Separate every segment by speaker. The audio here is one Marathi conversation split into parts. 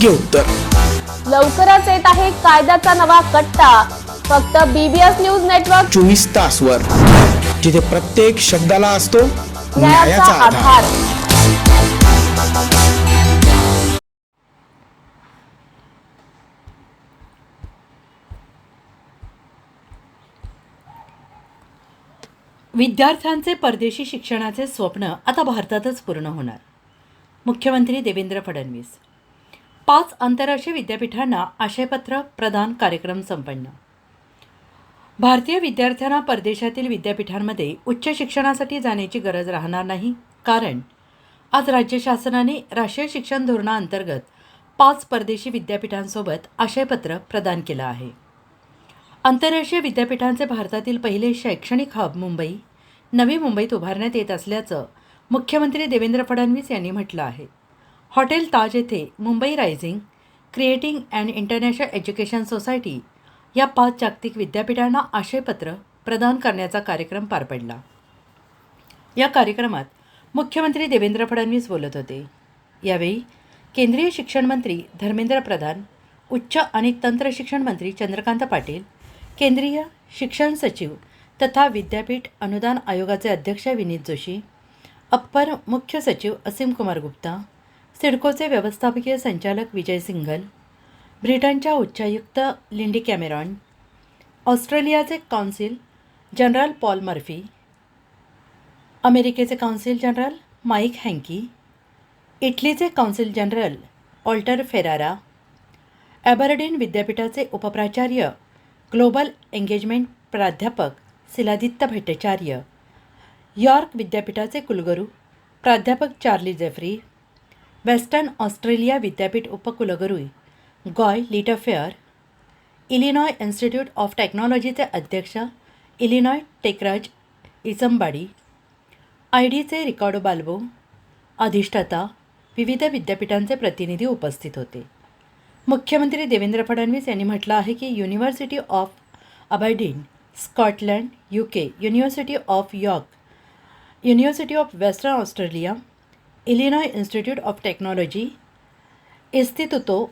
Speaker 1: योग्य उत्तर.
Speaker 2: लवकरच येत आहे कायद्याचा नवा कट्टा, फक्त BBS न्यूज नेटवर्क
Speaker 1: 24 तासवर, जिथे प्रत्येक शब्दाला असतो
Speaker 2: न्यायाचा आधार.
Speaker 3: विद्यार्थ्यांचे परदेशी शिक्षणाचे स्वप्न आता भारतातच पूर्ण होणार. मुख्यमंत्री देवेंद्र फडणवीस. 5 आंतरराष्ट्रीय विद्यापीठांना आशयपत्र प्रदान कार्यक्रम संपन्न. भारतीय विद्यार्थ्यांना परदेशातील विद्यापीठांमध्ये उच्च शिक्षणासाठी जाण्याची गरज राहणार नाही, कारण आज राज्य शासनाने राष्ट्रीय शिक्षण धोरणाअंतर्गत 5 परदेशी विद्यापीठांसोबत आशयपत्र प्रदान केलं आहे. आंतरराष्ट्रीय विद्यापीठांचे भारतातील पहिले शैक्षणिक हब मुंबई, नवी मुंबईत उभारण्यात येत असल्याचं मुख्यमंत्री देवेंद्र फडणवीस यांनी म्हटलं आहे. हॉटेल ताज येथे Mumbai rising, creating and international education society या 5 जागतिक विद्यापीठांना आशयपत्र प्रदान करण्याचा कार्यक्रम पार पडला. या कार्यक्रमात मुख्यमंत्री देवेंद्र फडणवीस बोलत होते. यावेळी केंद्रीय शिक्षण मंत्री धर्मेंद्र प्रधान, उच्च आणि तंत्र शिक्षण मंत्री चंद्रकांत पाटील, केंद्रीय शिक्षण सचिव तथा विद्यापीठ अनुदान आयोगाचे अध्यक्ष विनीत जोशी, अप्पर मुख्य सचिव असीम कुमार गुप्ता, सिडकोचे व्यवस्थापकीय संचालक विजय सिंघल, ब्रिटनच्या उच्चायुक्त लिंडी कॅमेरॉन, ऑस्ट्रेलियाचे कौन्सिल जनरल पॉल मर्फी, अमेरिकेचे कौन्सिल जनरल माईक हँकी, इटलीचे कौन्सिल जनरल ऑल्टर फेरारा, ॲबरडीन विद्यापीठाचे उपप्राचार्य ग्लोबल एंगेजमेंट प्राध्यापक सिलादित्य भट्टाचार्य, यॉर्क विद्यापीठाचे कुलगुरू प्राध्यापक चार्ली जेफ्री, वेस्टर्न ऑस्ट्रेलिया विद्यापीठ उपकुलगुरू गॉय लिटफेअर, इलिनॉय इन्स्टिट्यूट ऑफ टेक्नॉलॉजीचे अध्यक्ष इलिनॉय टेकराज इचंबाडी, IDचे रिकार्डो बाल्बो, अधिष्ठाता विविध विद्यापीठांचे प्रतिनिधी उपस्थित होते. मुख्यमंत्री देवेंद्र फडणवीस यांनी म्हटलं आहे की university of Aberdeen, Scotland, UK, university of York, university of Western Australia, Illinois Institute of Technology, Istituto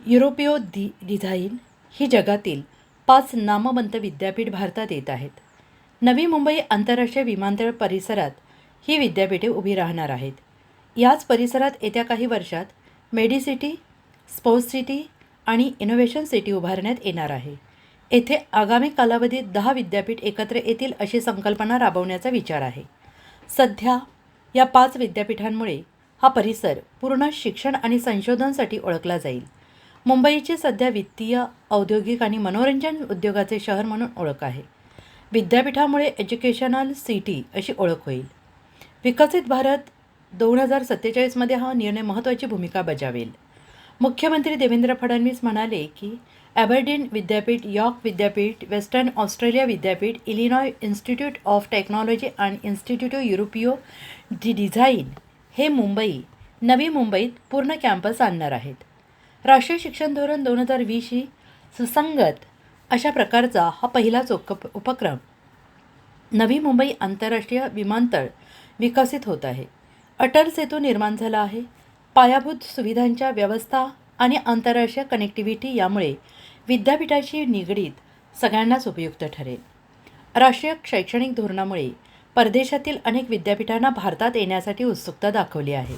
Speaker 3: Europeo di Design ही जगातील 5 नामवंत विद्यापीठ भारतात येत आहेत. नवी मुंबई आंतरराष्ट्रीय विमानतळ परिसरात ही विद्यापीठे उभी राहणार आहेत. याच परिसरात येत्या काही वर्षात मेडिसिटी, स्पोर्ट्स सिटी आणि इनोव्हेशन सिटी उभारण्यात येणार आहे. येथे आगामी कालावधीत 10 विद्यापीठ एकत्र येतील अशी संकल्पना राबवण्याचा विचार आहे. सध्या या 5 विद्यापीठांमुळे हा परिसर पूर्ण शिक्षण आणि संशोधनासाठी ओळखला जाईल. मुंबईची सध्या वित्तीय, औद्योगिक आणि मनोरंजन उद्योगाचे शहर म्हणून ओळख आहे. विद्यापीठामुळे एज्युकेशनल सिटी अशी ओळख होईल. विकसित भारत 2047मध्ये हा निर्णय महत्त्वाची भूमिका बजावेल. मुख्यमंत्री देवेंद्र फडणवीस म्हणाले की ॲबरडीन विद्यापीठ, यॉर्क विद्यापीठ, वेस्टर्न ऑस्ट्रेलिया विद्यापीठ, इलिनॉय इन्स्टिट्यूट ऑफ टेक्नॉलॉजी आणि इन्स्टिट्यूटो युरोपियो डी डिझाईन हे मुंबई, नवी मुंबईत पूर्ण कॅम्पस आणणार आहेत. राष्ट्रीय शिक्षण धोरण 2020शी सुसंगत अशा प्रकारचा हा पहिलाच उपक्रम नवी मुंबई आंतरराष्ट्रीय विमानतळ विकसित होत आहे. अटल सेतू निर्माण झाला आहे. पायाभूत सुविधांच्या व्यवस्था आणि आंतरराष्ट्रीय कनेक्टिव्हिटी यामुळे विद्यापीठाशी निगडीत सगळ्यांनाच उपयुक्त ठरेल. राष्ट्रीय शैक्षणिक धोरणामुळे परदेशातील अनेक विद्यापीठांना भारतात येण्यासाठी उत्सुकता दाखवली आहे.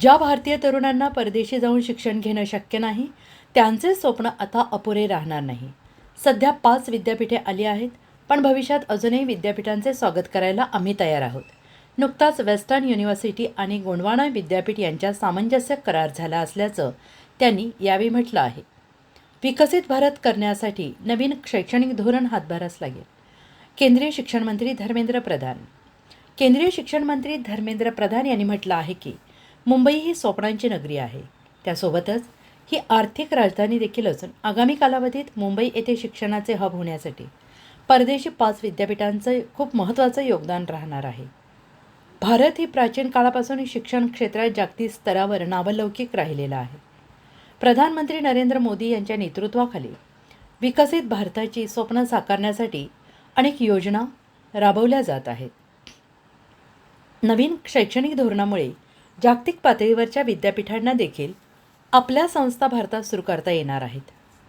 Speaker 3: ज्या भारतीय तरुणांना परदेशी जाऊन शिक्षण घेणं शक्य नाही, त्यांचे स्वप्न आता अपुरे राहणार नाही. सध्या 5 विद्यापीठे आली आहेत, पण भविष्यात अजूनही विद्यापीठांचे स्वागत करायला आम्ही तयार आहोत. नुकताच वेस्टर्न युनिव्हर्सिटी आणि गोंडवाना विद्यापीठ यांच्यात सामंजस्य करार झाला असल्याचं त्यांनी यावेळी म्हटलं आहे. विकसित भारत करण्यासाठी नवीन शैक्षणिक धोरण हातभारास लागेल. केंद्रीय शिक्षण मंत्री धर्मेंद्र प्रधान. केंद्रीय शिक्षण मंत्री धर्मेंद्र प्रधान यांनी म्हटलं आहे की मुंबई ही स्वप्नांची नगरी आहे. त्यासोबतच ही आर्थिक राजधानी देखील असून आगामी कालावधीत मुंबई येथे शिक्षणाचे हब होण्यासाठी परदेशी 5 विद्यापीठांचं खूप महत्त्वाचं योगदान राहणार आहे. भारत ही प्राचीन काळापासून शिक्षण क्षेत्रात जागतिक स्तरावर नावलौकिक राहिलेला आहे. प्रधानमंत्री नरेंद्र मोदी यांच्या नेतृत्वाखाली विकसित भारताची स्वप्न साकारण्यासाठी अनेक योजना राबवल्या जात आहेत. नवीन शैक्षणिक धोरणामुळे जागतिक पातळीवरच्या विद्यापीठांना देखील आपल्या संस्था भारतात सुरू करता येणार आहेत.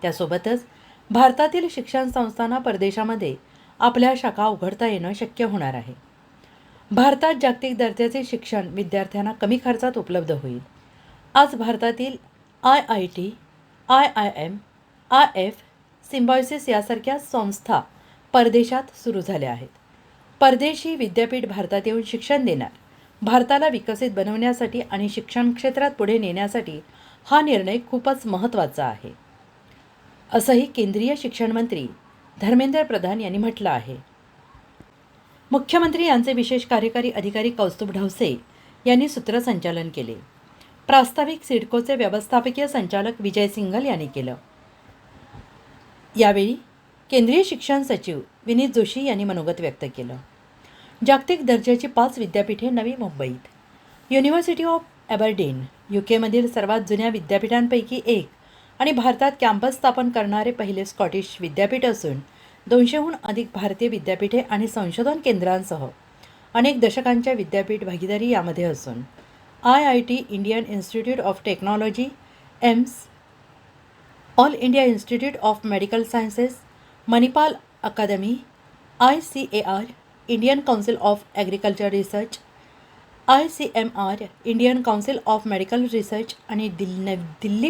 Speaker 3: त्यासोबतच भारतातील शिक्षण संस्थांना परदेशामध्ये आपल्या शाखा उघडता येणं शक्य होणार आहे. भारतात जागतिक दर्जाचे शिक्षण विद्यार्थ्यांना कमी खर्चात उपलब्ध होईल. आज भारतातील IIT, IIM, IF, सिम्बायोसिस यासारख्या संस्था परदेशात सुरू झाल्या आहेत. परदेशी विद्यापीठ भारतात येऊन शिक्षण देणार. भारताला विकसित बनवण्यासाठी आणि शिक्षण क्षेत्रात पुढे नेण्यासाठी हा निर्णय खूपच महत्त्वाचा आहे, असंही केंद्रीय शिक्षण मंत्री धर्मेंद्र प्रधान यांनी म्हटलं आहे. मुख्यमंत्री यांचे विशेष कार्यकारी अधिकारी कौस्तुभ ढवसे यांनी सूत्रसंचालन केले. प्रास्ताविक सिडकोचे व्यवस्थापकीय संचालक विजय सिंघल यांनी केलं. यावेळी केंद्रीय शिक्षण सचिव विनीत जोशी यांनी मनोगत व्यक्त केलं. जागतिक दर्जाची 5 विद्यापीठे नवी मुंबईत. युनिव्हर्सिटी ऑफ ॲबरडीन UK सर्वात जुन्या विद्यापीठांपैकी एक आणि भारतात कॅम्पस स्थापन करणारे पहिले स्कॉटिश विद्यापीठ असून 200हून अधिक भारतीय विद्यापीठे आणि संशोधन केंद्रांसह अनेक दशकांच्या विद्यापीठ भागीदारी यामध्ये असून IIT, Indian Institute of Technology, AIIMS, All India Institute of Medical Sciences, Manipal अकादमी, ICAR, Indian Council of Agriculture Research, ICMR, Indian Council of Medical Research आणि दिल्ली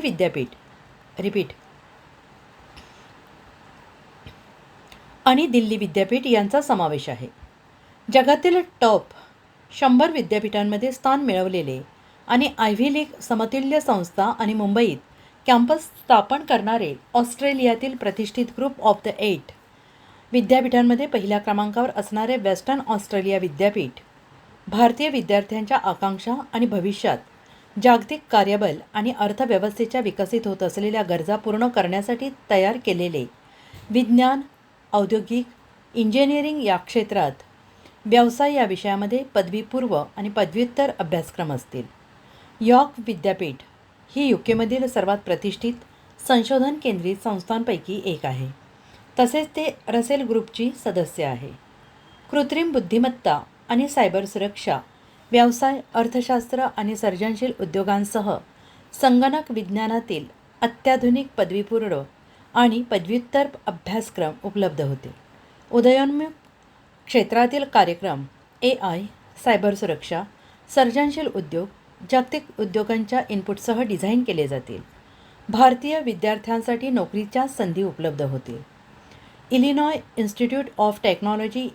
Speaker 3: विद्यापीठ यांचा समावेश आहे. जगातील टॉप 100 विद्यापीठांमध्ये स्थान मिळवलेले आणि आयव्ही लीग समतुल्य संस्था आणि मुंबईत कॅम्पस स्थापन करणारे ऑस्ट्रेलियातील प्रतिष्ठित ग्रुप ऑफ द 8 विद्यापीठांमध्ये पहिल्या क्रमांकावर असणारे वेस्टर्न ऑस्ट्रेलिया विद्यापीठ भारतीय विद्यार्थ्यांच्या आकांक्षा आणि भविष्यात जागतिक कार्यबल आणि अर्थव्यवस्थेच्या विकसित होत असलेल्या गरजा पूर्ण करण्यासाठी तयार केलेले विज्ञान, औद्योगिक, इंजिनिअरिंग या क्षेत्रात व्यवसाय या विषयामध्ये पदवीपूर्व आणि पदव्युत्तर अभ्यासक्रम असतील. यॉर्क विद्यापीठ ही UK सर्वात प्रतिष्ठित संशोधन केंद्रित संस्थांपैकी एक आहे. तसेच ते रसेल ग्रुपची सदस्य आहे. कृत्रिम बुद्धिमत्ता आणि सायबर सुरक्षा, व्यवसाय, अर्थशास्त्र आणि सर्जनशील उद्योगांसह संगणक विज्ञानातील अत्याधुनिक पदवीपूर्व आणि पदव्युत्तर अभ्यासक्रम उपलब्ध होते. उदयोन्मुख क्षेत्रातील कार्यक्रम AI, सायबर सुरक्षा, सर्जनशील उद्योग, जागतिक उद्योगांच्या इनपुटसह डिझाईन केले जातील. भारतीय विद्यार्थ्यांसाठी नोकरीच्या संधी उपलब्ध होतील. Illinois Institute of Technology,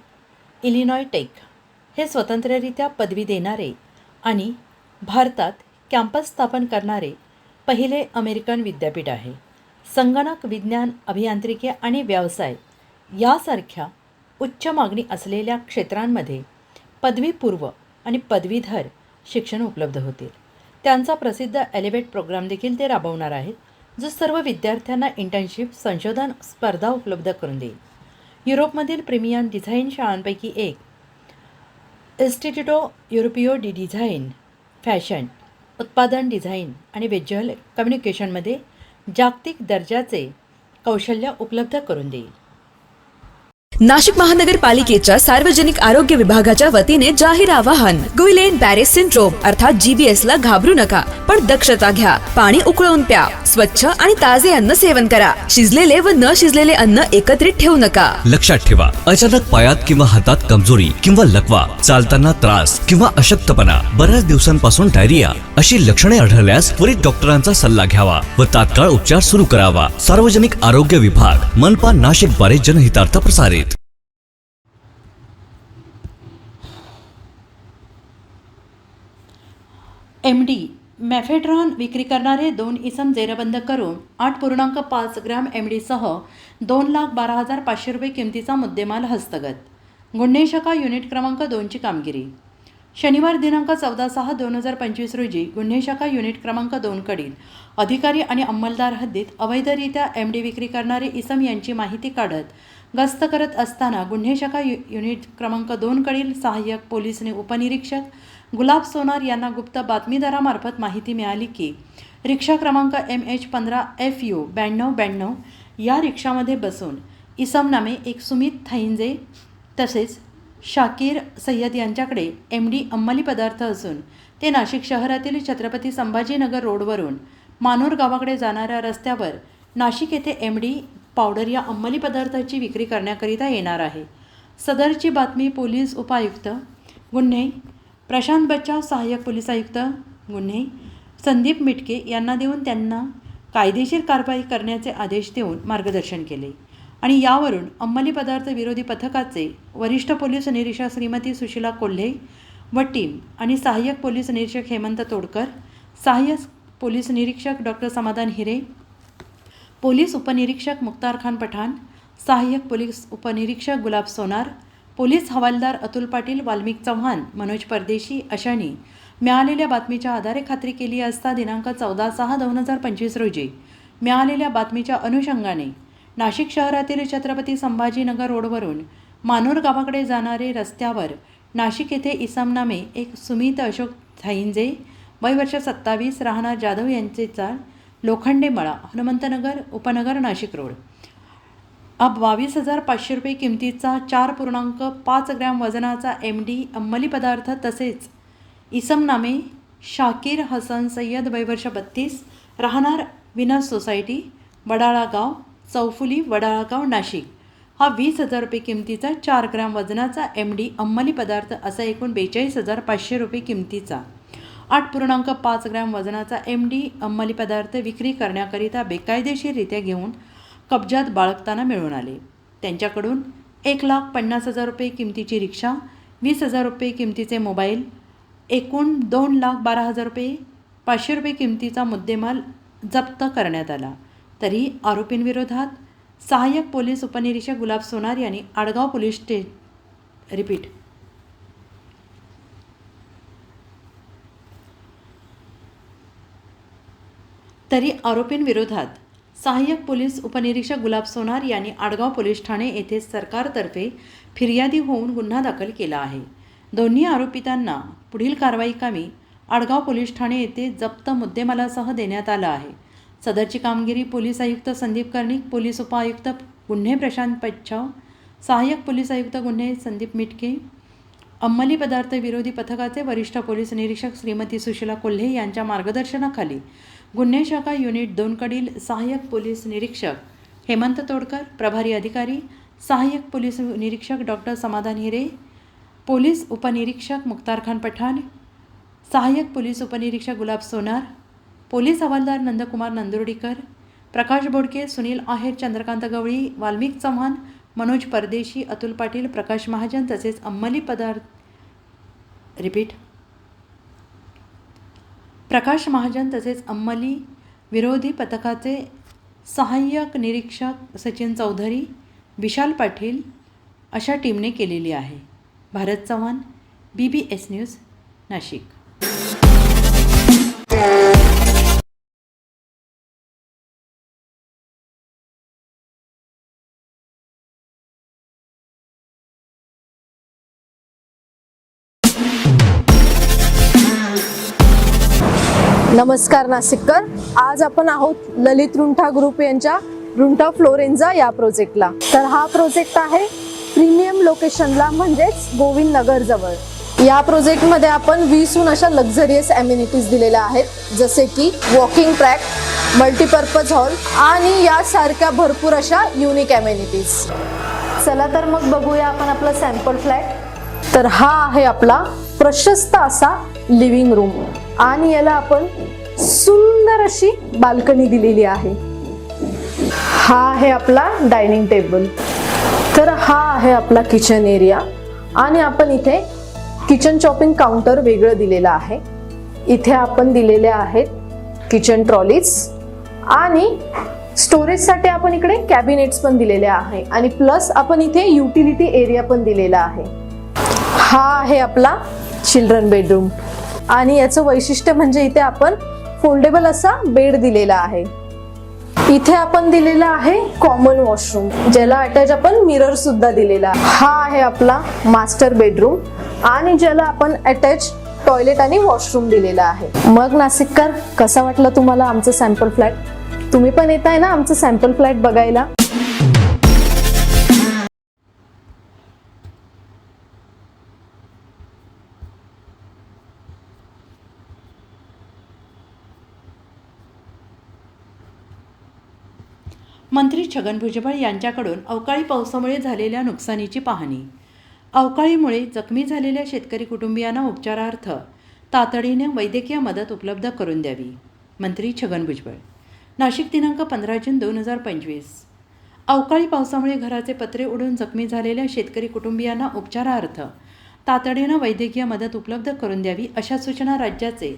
Speaker 3: Illinois Tech हे स्वतंत्ररित्या पदवी देणारे आणि भारतात कॅम्पस स्थापन करणारे पहिले अमेरिकन विद्यापीठ आहे. संगणक, विज्ञान, अभियांत्रिकी आणि व्यवसाय यासारख्या उच्च मागणी असलेल्या क्षेत्रांमध्ये पदवीपूर्व आणि पदवीधर शिक्षण उपलब्ध होतील. त्यांचा प्रसिद्ध एलिव्हेट प्रोग्राम देखील ते राबवणार आहेत, जो सर्व विद्यार्थ्यांना इंटर्नशिप, संशोधन स्पर्धा उपलब्ध करून देईल. युरोपमधील प्रीमियम डिझाईन शाळांपैकी एक इन्स्टिट्यूटो युरोपियो डी डिझाईन, फॅशन, उत्पादन डिझाईन आणि व्हिज्युअल कम्युनिकेशनमध्ये जागतिक दर्जाचे कौशल्य उपलब्ध करून देईल.
Speaker 4: नाशिक महानगरपालिकेच्या सार्वजनिक आरोग्य विभागाच्या वतीने जाहीर आवाहन. गुइलेन बॅरे सिंड्रोम अर्थात GBS ला घाबरू नका, पण दक्षता घ्या. पाणी उकळून प्या. स्वच्छ आणि ताजे अन्न सेवन करा. शिजलेले व न शिजलेले अन्न एकत्रित ठेवू नका.
Speaker 5: लक्षात ठेवा, अचानक पायात किंवा हातात कमजोरी किंवा लकवा, चालताना त्रास किंवा अशक्तपणा, बऱ्याच दिवसांपासून डायरिया अशी लक्षणे आढळल्यास त्वरित डॉक्टरांचा सल्ला घ्यावा व तात्काळ उपचार सुरू करावा. सार्वजनिक आरोग्य विभाग, मनपा, नाशिक द्वारे जनहितार्थ प्रसारित.
Speaker 3: MD मेफेड्रॉन विक्री करणारे 2 इसम जेरबंद करून 8.5 ग्रॅम MDसह 2,12,500 रुपये किमतीचा मुद्देमाल हस्तगत. गुन्हे शाखा युनिट क्रमांक 2ची कामगिरी. शनिवार दिनांक 14/6/2025 रोजी गुन्हे शाखा युनिट क्रमांक 2 कडील अधिकारी आणि अंमलदार हद्दीत अवैधरित्या MD विक्री करणारे इसम यांची माहिती काढत गस्त करत असताना गुन्हे शाखा युनिट क्रमांक 2 कडील सहाय्यक पोलीस उपनिरीक्षक गुलाब सोनार यांना गुप्त बातमीदारामार्फत माहिती मिळाली की रिक्षा क्रमांक MH15FU 9292 या रिक्षामध्ये बसून इसम नामे एक सुमित थाईंजे तसेच शाकीर सय्यद यांच्याकडे MD अंमली पदार्थ असून ते नाशिक शहरातील छत्रपती संभाजीनगर रोडवरून मानूर गावाकडे जाणाऱ्या रस्त्यावर नाशिक येथे MD पावडर या अंमली पदार्थाची विक्री करण्याकरिता येणार आहे. सदरची बातमी पोलीस उपायुक्त गुन्हे प्रशांत बच्चाव, सहाय्यक पोलीस आयुक्त गुन्हे संदीप मिटके यांना देऊन त्यांना कायदेशीर कारवाई करण्याचे आदेश देऊन मार्गदर्शन केले आणि यावरून अंमली पदार्थ विरोधी पथकाचे वरिष्ठ पोलीस निरीक्षक श्रीमती सुशीला कोल्हे व टीम आणि सहाय्यक पोलीस निरीक्षक हेमंत तोडकर, सहाय्यक पोलीस निरीक्षक डॉक्टर समाधान हिरे, पोलीस उपनिरीक्षक मुख्तार खान पठाण, सहाय्यक पोलीस उपनिरीक्षक गुलाब सोनार, पोलीस हवालदार अतुल पाटील, वाल्मिक चव्हाण, मनोज परदेशी अशांनी मिळालेल्या बातमीच्या आधारे खात्री केली असता दिनांक 14/6/2025 रोजी मिळालेल्या बातमीच्या अनुषंगाने नाशिक शहरातील छत्रपती संभाजीनगर रोडवरून मानूर गावाकडे जाणारे रस्त्यावर नाशिक येथे इसम नामे एक सुमित अशोक थाईंजे वय वर्ष 27 राहणार जाधव यांचेचा लोखंडे मळा हनुमंतनगर उपनगर नाशिक रोड अब 22,500 रुपये किमतीचा 4.5 ग्रॅम वजनाचा MD अंमली पदार्थ तसेच इसम नामे शाकीर हसन सय्यद वय वर्ष 32 राहणार विनस सोसायटी वडाळा गाव चौफुली वडाळा गाव नाशिक हा 20,000 रुपये किमतीचा 4 ग्रॅम वजनाचा MD अंमली पदार्थ असा एकूण 42,500 रुपये किमतीचा 8.5 ग्रॅम वजनाचा MD अंमली पदार्थ विक्री करण्याकरिता बेकायदेशीररित्या घेऊन कब्जात बाळगताना मिळून आले. त्यांच्याकडून 1,50,000 रुपये किमतीची रिक्षा, 20,000 रुपये किमतीचे मोबाईल, एकूण 2,12,000 रुपये 500 रुपये किमतीचा मुद्देमाल जप्त करण्यात आला. तरी आरोपींविरोधात सहाय्यक पोलीस उपनिरीक्षक गुलाब सोनार यांनी आडगाव पोलीस सहाय्यक पोलीस उपनिरीक्षक गुलाब सोनार यांनी आडगाव पोलीस ठाणे येथे सरकारतर्फे फिर्यादी होऊन गुन्हा दाखल केला आहे. दोन्ही आरोपितांना पुढील कारवाई कामी आडगाव पोलीस ठाणे येथे जप्त मुद्देमालासह देण्यात आला आहे. सदरची कामगिरी पोलीस आयुक्त संदीप कर्णिक, पोलीस उपायुक्त गुन्हे प्रशांत बच्चाव, सहाय्यक पोलीस आयुक्त गुन्हे संदीप मिटके, अंमली पदार्थ विरोधी पथकाचे वरिष्ठ पोलीस निरीक्षक श्रीमती सुशीला कोल्हे यांच्या मार्गदर्शनाखाली गुन्हे शाखा युनिट 2 कडील सहाय्यक पोलीस निरीक्षक हेमंत तोडकर, प्रभारी अधिकारी सहाय्यक पोलीस निरीक्षक डॉक्टर समाधान हिरे, पोलीस उपनिरीक्षक मुख्तार खान पठाण, सहाय्यक पोलीस उपनिरीक्षक गुलाब सोनार, पोलीस हवालदार नंदकुमार नंदुर्डीकर, प्रकाश बोडके, सुनील आहेर, चंद्रकांत गवळी, वाल्मिक चव्हाण, मनोज परदेशी, अतुल पाटील, प्रकाश महाजन तसेच अंमली विरोधी पथकाचे सहाय्यक निरीक्षक सचिन चौधरी, विशाल पाटील अशा टीमने केलेली आहे. Bharat Chavan, BBS news, Nashik.
Speaker 6: नमस्कार नाशिककर, आज आपण आहोत ललित रुंठा ग्रुप यांच्या रुंठा फ्लोरेन्झा या प्रोजेक्टला. तर हा प्रोजेक्ट आहे प्रीमियम लोकेशनला म्हणजेच गोविंद नगर जवळ. या प्रोजेक्टमध्ये आपण 20हून अशा लक्झरियस ॲम्युनिटीज दिलेल्या आहेत, जसे की वॉकिंग ट्रॅक, मल्टीपर्पज हॉल आणि यासारख्या भरपूर अशा युनिक ॲम्युनिटीज. चला तर मग बघूया आपण आपला सॅम्पल फ्लॅट. तर हा आहे आपला प्रशस्त असा लिव्हिंग रूम आणि याला आपण सुंदर अशी बाल्कनी दिलेली आहे. हा आहे आपला डायनिंग टेबल. तर हा आहे आपला किचन एरिया आणि आपण इथे किचन चॉपिंग काउंटर वेगळं दिलेलं आहे. इथे आपण दिलेले आहेत किचन ट्रॉलीज आणि स्टोरेजसाठी आपण इकडे कॅबिनेट्स पण दिलेले आहे आणि प्लस आपण इथे युटिलिटी एरिया पण दिलेला आहे. हा आहे आपला चिल्ड्रन बेडरूम आणि याचं वैशिष्ट्य म्हणजे इथे आपण फोल्डेबल असा बेड दिलेला आहे. इथे आपण दिलेला आहे कॉमन वॉशरूम, ज्याला अटॅच आपण मिरर सुद्धा दिलेला आहे. हा आहे आपला मास्टर बेडरूम आणि ज्याला आपण अटॅच टॉयलेट आणि वॉशरूम दिलेला आहे. मग नाशिककर, कसा वाटलं तुम्हाला आमचं सॅम्पल फ्लॅट? तुम्ही पण येताय ना आमचं सॅम्पल फ्लॅट बघायला?
Speaker 3: मंत्री छगन भुजबळ यांच्याकडून अवकाळी पावसामुळे झालेल्या नुकसानीची पाहणी. अवकाळीमुळे जखमी झालेल्या शेतकरी कुटुंबियांना उपचारार्थ तातडीने वैद्यकीय मदत उपलब्ध करून द्यावी. मंत्री छगन भुजबळ. नाशिक दिनांक 15 जून 2025. अवकाळी पावसामुळे घराचे पत्रे उडून जखमी झालेल्या शेतकरी कुटुंबियांना उपचारार्थ तातडीने वैद्यकीय मदत उपलब्ध करून द्यावी अशा सूचना राज्याचे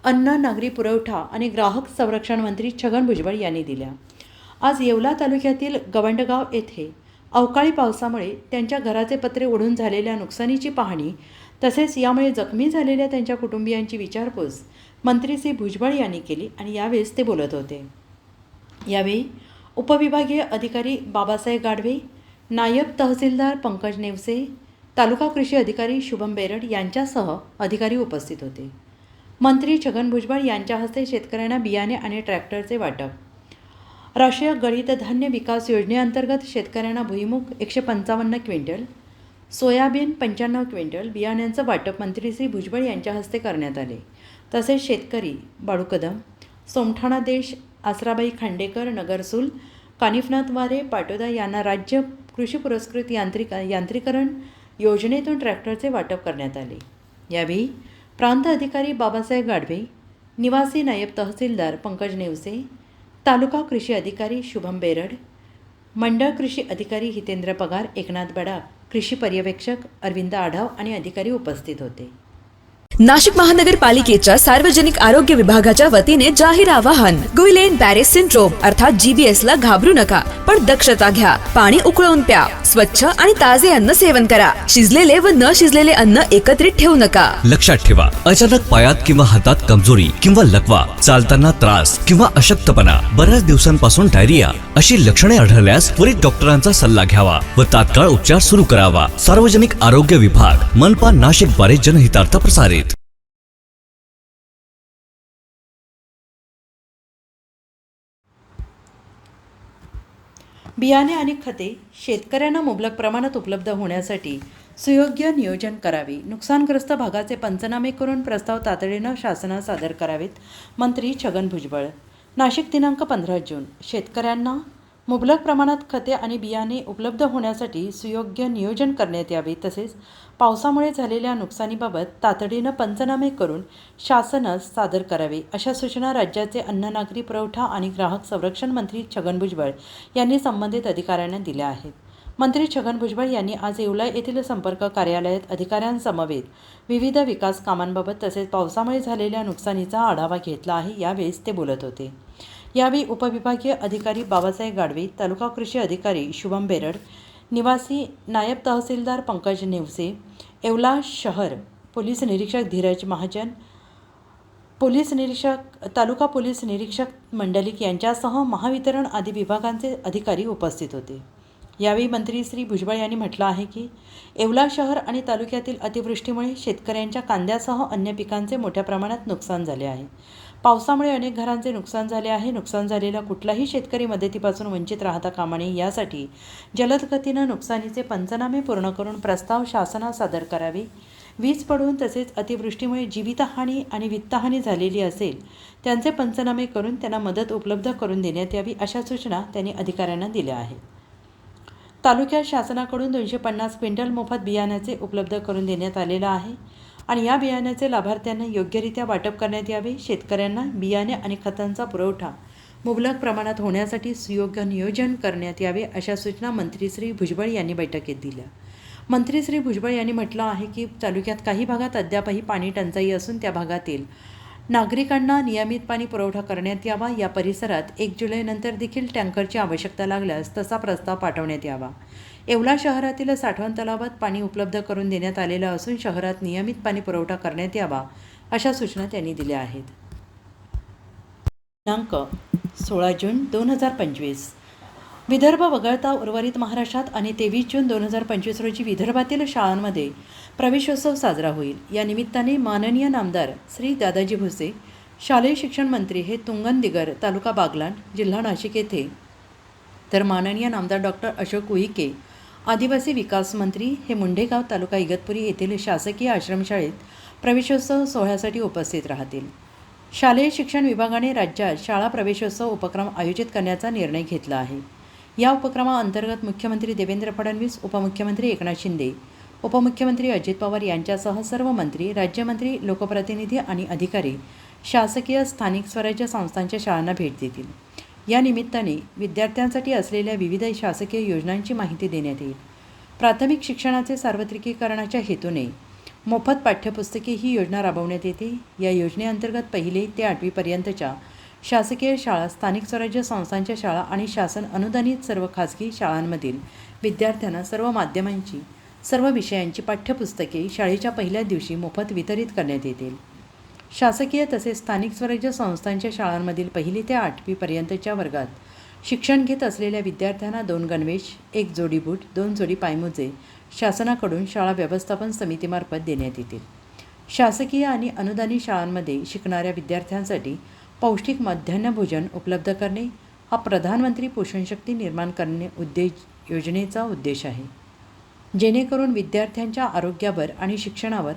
Speaker 3: अन्न, नागरी पुरवठा आणि ग्राहक संरक्षण मंत्री छगन भुजबळ यांनी दिल्या. आज येवला तालुक्यातील गवंडगाव येथे अवकाळी पावसामुळे त्यांच्या घराचे पत्रे उडून झालेल्या नुकसानीची पाहणी तसेच यामुळे जखमी झालेल्या त्यांच्या कुटुंबियांची विचारपूस मंत्री श्री भुजबळ यांनी केली आणि यावेळेस ते बोलत होते. यावेळी उपविभागीय अधिकारी बाबासाहेब गाढवे, नायब तहसीलदार पंकज नेवसे, तालुका कृषी अधिकारी शुभम बेरड यांच्यासह अधिकारी उपस्थित होते. मंत्री छगन भुजबळ यांच्या हस्ते शेतकऱ्यांना बियाणे आणि ट्रॅक्टरचे वाटप. राष्ट्रीय गळीत धान्य विकास योजनेअंतर्गत शेतकऱ्यांना भुईमुग 155 क्विंटल, सोयाबीन 95 क्विंटल बियाण्यांचं वाटप मंत्री श्री भुजबळ यांच्या हस्ते करण्यात आले. तसेच शेतकरी बाळू कदम, सोमठाणा देश, आसराबाई खांडेकर, नगरसूल, कानिफनाथ वारे, पाटोदा यांना राज्य कृषी पुरस्कृत यांत्रिकरण योजनेतून ट्रॅक्टरचे वाटप करण्यात आले. यावेळी प्रांत अधिकारी बाबासाहेब गाढवे, निवासी नायब तहसीलदार पंकज नेवसे, तालुका कृषी अधिकारी शुभम बेरड, मंडळ कृषी अधिकारी हितेंद्र पगार, एकनाथ बडा, कृषी पर्यवेक्षक अरविंद आढाव आणि अधिकारी उपस्थित होते.
Speaker 4: नाशिक महानगरपालिकेच्या सार्वजनिक आरोग्य विभागाच्या वतीने जाहीर आवाहन. गुइलेन बॅरेस सिंड्रोम अर्थात GBS ला घाबरू नका, पण दक्षता घ्या. पाणी उकळून प्या. स्वच्छ आणि ताजे अन्न सेवन करा. शिजलेले व न शिजलेले अन्न एकत्रित ठेवू नका.
Speaker 5: लक्षात ठेवा, अचानक पायात किंवा हातात कमजोरी किंवा लकवा, चालताना त्रास किंवा अशक्तपणा, बऱ्याच दिवसांपासून डायरिया अशी लक्षणे आढळल्यास त्वरित डॉक्टरांचा सल्ला घ्यावा व तात्काळ उपचार सुरू करावा. सार्वजनिक आरोग्य विभाग, मनपा नाशिक द्वारे जनहितार्थ प्रसारित.
Speaker 3: बियाणे आणि खते शेतकऱ्यांना मुबलक प्रमाणात उपलब्ध होण्यासाठी सुयोग्य नियोजन करावे. नुकसानग्रस्त भागाचे पंचनामे करून प्रस्ताव तातडीनं शासनास सादर करावेत. मंत्री छगन भुजबळ. नाशिक दिनांक 15 जून. शेतकऱ्यांना मुबलक प्रमाणात खते आणि बियाणे उपलब्ध होण्यासाठी सुयोग्य नियोजन करण्यात यावे. तसेच पावसामुळे झालेल्या नुकसानीबाबत तातडीनं पंचनामे करून शासनास सादर करावे अशा सूचना राज्याचे अन्न, नागरी पुरवठा आणि ग्राहक संरक्षण मंत्री छगन भुजबळ यांनी संबंधित अधिकाऱ्यांना दिल्या आहेत. मंत्री छगन भुजबळ यांनी आज येवला येथील संपर्क कार्यालयात अधिकाऱ्यांसमवेत विविध विकास कामांबाबत तसेच पावसामुळे झालेल्या नुकसानीचा आढावा घेतला आहे. यावेळेस ते बोलत होते. यावेळी उपविभागीय अधिकारी बाबासाहेब गाढवे, तालुका कृषी अधिकारी शुभम बेरड, निवासी नायब तहसीलदार पंकज नेवसे, येवला शहर पोलीस निरीक्षक धीरज महाजन, पोलीस निरीक्षक, तालुका पोलीस निरीक्षक मंडलिक यांच्यासह महावितरण आदी विभागांचे अधिकारी उपस्थित होते. यावेळी मंत्री श्री भुजबळ यांनी म्हटलं आहे की येवला शहर आणि तालुक्यातील अतिवृष्टीमुळे शेतकऱ्यांच्या कांद्यासह अन्य पिकांचे मोठ्या प्रमाणात नुकसान झाले आहे. पावसामुळे अनेक घरांचे नुकसान झाले आहे. नुकसान झालेला कुठलाही शेतकरी मदतीपासून वंचित राहता कामा नये यासाठी जलद गतीनं नुकसानीचे पंचनामे पूर्ण करून प्रस्ताव शासनास सादर करावे. वीज पडून तसेच अतिवृष्टीमुळे जीवितहानी आणि वित्तहानी झालेली असेल त्यांचे पंचनामे करून त्यांना मदत उपलब्ध करून देण्यात यावी अशा सूचना त्यांनी अधिकाऱ्यांना दिल्या आहेत. तालुक्यात शासनाकडून 250 क्विंटल मोफत बियाण्याचे उपलब्ध करून देण्यात आलेलं आहे आणि या बियाण्याचे लाभार्थ्यांना योग्यरित्या वाटप करण्यात यावे. शेतकऱ्यांना बियाणे आणि खतांचा पुरवठा मुबलक प्रमाणात होण्यासाठी सुयोग्य नियोजन करण्यात यावे अशा सूचना मंत्री श्री भुजबळ यांनी बैठकीत दिल्या. मंत्री श्री भुजबळ यांनी म्हटलं आहे की तालुक्यात काही भागात अद्यापही पाणी टंचाई असून त्या भागातील नागरिकांना नियमित पाणी पुरवठा करण्यात यावा. या परिसरात 1 जुलैनंतर देखील टँकरची आवश्यकता लागल्यास तसा प्रस्ताव पाठवण्यात यावा. येवला शहरातील साठवण तलावात पाणी उपलब्ध करून देण्यात आलेलं असून शहरात नियमित पाणी पुरवठा करण्यात यावा अशा सूचना त्यांनी दिल्या आहेत. दिनांक 16 जून 2025. विदर्भ वगळता उर्वरित महाराष्ट्रात आणि 23 जून 2025 रोजी विदर्भातील शाळांमध्ये प्रवेशोत्सव साजरा होईल. या निमित्ताने माननीय नामदार श्री दादाजी भुसे, शालेय शिक्षण मंत्री हे तुंगनदिगर, तालुका बागलाण, जिल्हा नाशिक येथे, तर माननीय नामदार डॉक्टर अशोक उईके, आदिवासी विकास मंत्री हे मुंडेगाव, तालुका इगतपुरी येथील शासकीय आश्रमशाळेत प्रवेशोत्सव सोहळ्यासाठी उपस्थित राहतील. शालेय शिक्षण विभागाने राज्यात शाळा प्रवेशोत्सव उपक्रम आयोजित करण्याचा निर्णय घेतला आहे. या उपक्रमाअंतर्गत मुख्यमंत्री देवेंद्र फडणवीस, उपमुख्यमंत्री एकनाथ शिंदे, उपमुख्यमंत्री अजित पवार यांच्यासह सर्व मंत्री, राज्यमंत्री, लोकप्रतिनिधी आणि अधिकारी शासकीय स्थानिक स्वराज्य संस्थांच्या शाळांना भेट देतील. या निमित्ताने विद्यार्थ्यांसाठी असलेल्या विविध शासकीय योजनांची माहिती देण्यात येईल. प्राथमिक शिक्षणाचे सार्वत्रिकीकरणाच्या हेतूने मोफत पाठ्यपुस्तके ही योजना राबवण्यात येते. या योजनेअंतर्गत 1ली ते 8वीपर्यंतच्या शासकीय शाळा, स्थानिक स्वराज्य संस्थांच्या शाळा आणि शासन अनुदानित सर्व खाजगी शाळांमधील विद्यार्थ्यांना सर्व माध्यमांची, सर्व विषयांची पाठ्यपुस्तके शाळेच्या पहिल्या दिवशी मोफत वितरित करण्यात येतील. शासकीय तसेच स्थानिक स्वराज्य संस्थांच्या शाळांमधील 1ली ते 8वीपर्यंतच्या वर्गात शिक्षण घेत असलेल्या विद्यार्थ्यांना 2 गणवेश, 1 जोडी बूट, 2 जोडी पायमोजे शासनाकडून शाळा व्यवस्थापन समितीमार्फत देण्यात येतील. शासकीय आणि अनुदानित शाळांमध्ये शिकणाऱ्या विद्यार्थ्यांसाठी पौष्टिक मध्यान्ह भोजन उपलब्ध करणे हा प्रधानमंत्री पोषण शक्ती निर्माण करणे योजनेचा उद्देश आहे, जेणेकरून विद्यार्थ्यांच्या आरोग्यावर आणि शिक्षणावर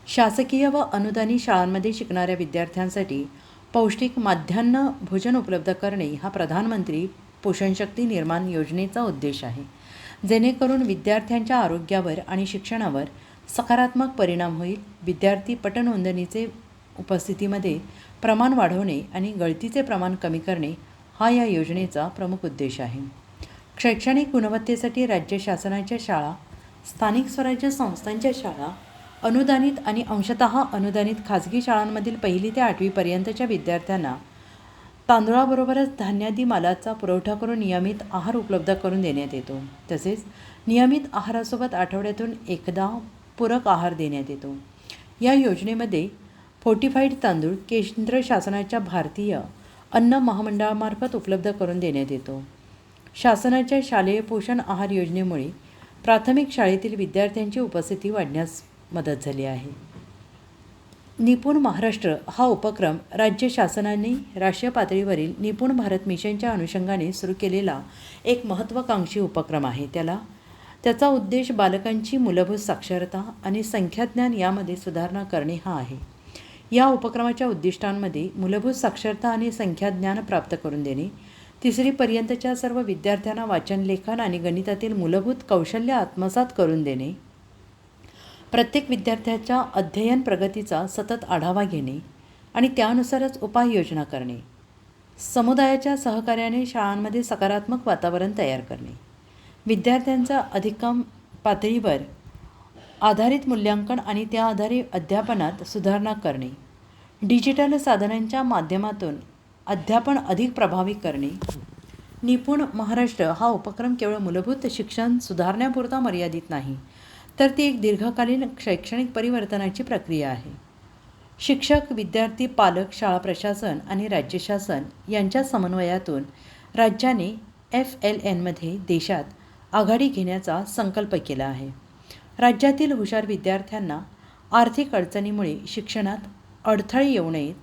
Speaker 3: शासकीय व अनुदानित शाळांमध्ये शिकणाऱ्या विद्यार्थ्यांसाठी पौष्टिक मध्यान्ह भोजन उपलब्ध करणे हा प्रधानमंत्री पोषण शक्ती निर्माण योजनेचा उद्देश आहे, जेणेकरून विद्यार्थ्यांच्या आरोग्यावर आणि शिक्षणावर सकारात्मक परिणाम होईल. विद्यार्थी पटनोंदणीचे उपस्थितीमध्ये प्रमाण वाढवणे आणि गळतीचे प्रमाण कमी करणे हा या योजनेचा प्रमुख उद्देश आहे. शैक्षणिक गुणवत्तेसाठी राज्य शासनाच्या शाळा, स्थानिक स्वराज्य संस्थांच्या शाळा, अनुदानित आणि अंशतः अनुदानित खाजगी शाळांमधील 1ली ते 8वीपर्यंतच्या विद्यार्थ्यांना तांदूळाबरोबरच धान्यादी मालाचा पुरवठा करून नियमित आहार उपलब्ध करून देण्यात येतो. तसेच नियमित आहारासोबत आठवड्यातून एकदा पूरक आहार देण्यात येतो. या योजनेमध्ये फोर्टिफाईड तांदूळ केंद्र शासनाच्या भारतीय अन्न महामंडळामार्फत उपलब्ध करून देण्यात येतो. शासनाच्या शालेय पोषण आहार योजनेमुळे प्राथमिक शाळेतील विद्यार्थ्यांची उपस्थिती वाढण्यास मदत झाली आहे. निपुण महाराष्ट्र हा उपक्रम राज्य शासनाने राष्ट्रीय पातळीवरील निपुण भारत मिशनच्या अनुषंगाने सुरू केलेला एक महत्त्वाकांक्षी उपक्रम आहे. त्याचा उद्देश बालकांची मूलभूत साक्षरता आणि संख्याज्ञान यामध्ये सुधारणा करणे हा आहे. या उपक्रमाच्या उद्दिष्टांमध्ये मूलभूत साक्षरता आणि संख्याज्ञान प्राप्त करून देणे, 3रीपर्यंतच्या सर्व विद्यार्थ्यांना वाचन, लेखन आणि गणितातील मूलभूत कौशल्य आत्मसात करून देणे, प्रत्येक विद्यार्थ्याच्या अध्ययन प्रगतीचा सतत आढावा घेणे आणि त्यानुसारच उपाययोजना करणे, समुदायाच्या सहकार्याने शाळांमध्ये सकारात्मक वातावरण तयार करणे, विद्यार्थ्यांचा अधिकम पातळीवर आधारित मूल्यांकन आणि त्या आधारे अध्यापनात सुधारणा करणे, डिजिटल साधनांच्या माध्यमातून अध्यापन अधिक प्रभावी करणे. निपुण महाराष्ट्र हा उपक्रम केवळ मूलभूत शिक्षण सुधारण्यापुरता मर्यादित नाही, तर ती एक दीर्घकालीन शैक्षणिक परिवर्तनाची प्रक्रिया आहे. शिक्षक, विद्यार्थी, पालक, शाळा प्रशासन आणि राज्य शासन यांच्या समन्वयातून राज्याने FLNमध्ये देशात आघाडी घेण्याचा संकल्प केला आहे. राज्यातील हुशार विद्यार्थ्यांना आर्थिक अडचणीमुळे शिक्षणात अडथळे येऊ नयेत,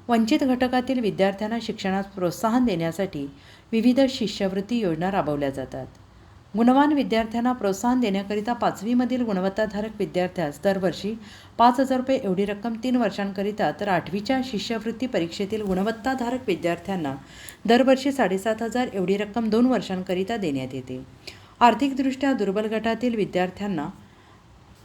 Speaker 3: वंचित घटकातील विद्यार्थ्यांना शिक्षणात प्रोत्साहन देण्यासाठी विविध शिष्यवृत्ती योजना राबवल्या जातात. गुणवान विद्यार्थ्यांना प्रोत्साहन देण्याकरिता 5वीमधील गुणवत्ताधारक विद्यार्थ्यास दरवर्षी 5,000 रुपये एवढी रक्कम 3 वर्षांकरिता, तर 8वीच्या शिष्यवृत्ती परीक्षेतील गुणवत्ताधारक विद्यार्थ्यांना दरवर्षी 7,500 एवढी रक्कम 2 वर्षांकरिता देण्यात येते. आर्थिकदृष्ट्या दुर्बल गटातील विद्यार्थ्यांना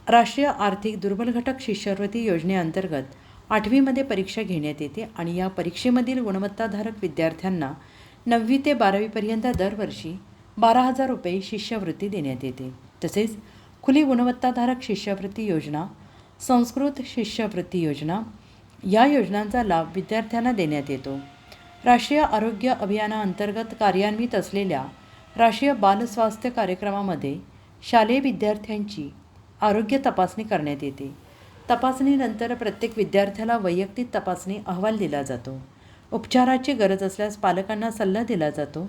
Speaker 3: राष्ट्रीय आर्थिक दुर्बल घटक शिष्यवृत्ती योजनेअंतर्गत 8वीमध्ये परीक्षा घेण्यात येते आणि या परीक्षेमधील गुणवत्ताधारक विद्यार्थ्यांना 9वी ते 12वीपर्यंत दरवर्षी 12,000 रुपये शिष्यवृत्ती देण्यात येते. तसेच खुली गुणवत्ताधारक शिष्यवृत्ती योजना, संस्कृत शिष्यवृत्ती योजना या योजनांचा लाभ विद्यार्थ्यांना देण्यात येतो. राष्ट्रीय आरोग्य अभियानाअंतर्गत कार्यान्वित असलेल्या राष्ट्रीय बाल स्वास्थ्य कार्यक्रमामध्ये शालेय विद्यार्थ्यांची आरोग्य तपासणी करण्यात येते. तपासणीनंतर प्रत्येक विद्यार्थ्याला वैयक्तिक तपासणी अहवाल दिला जातो. उपचाराची गरज असल्यास पालकांना सल्ला दिला जातो.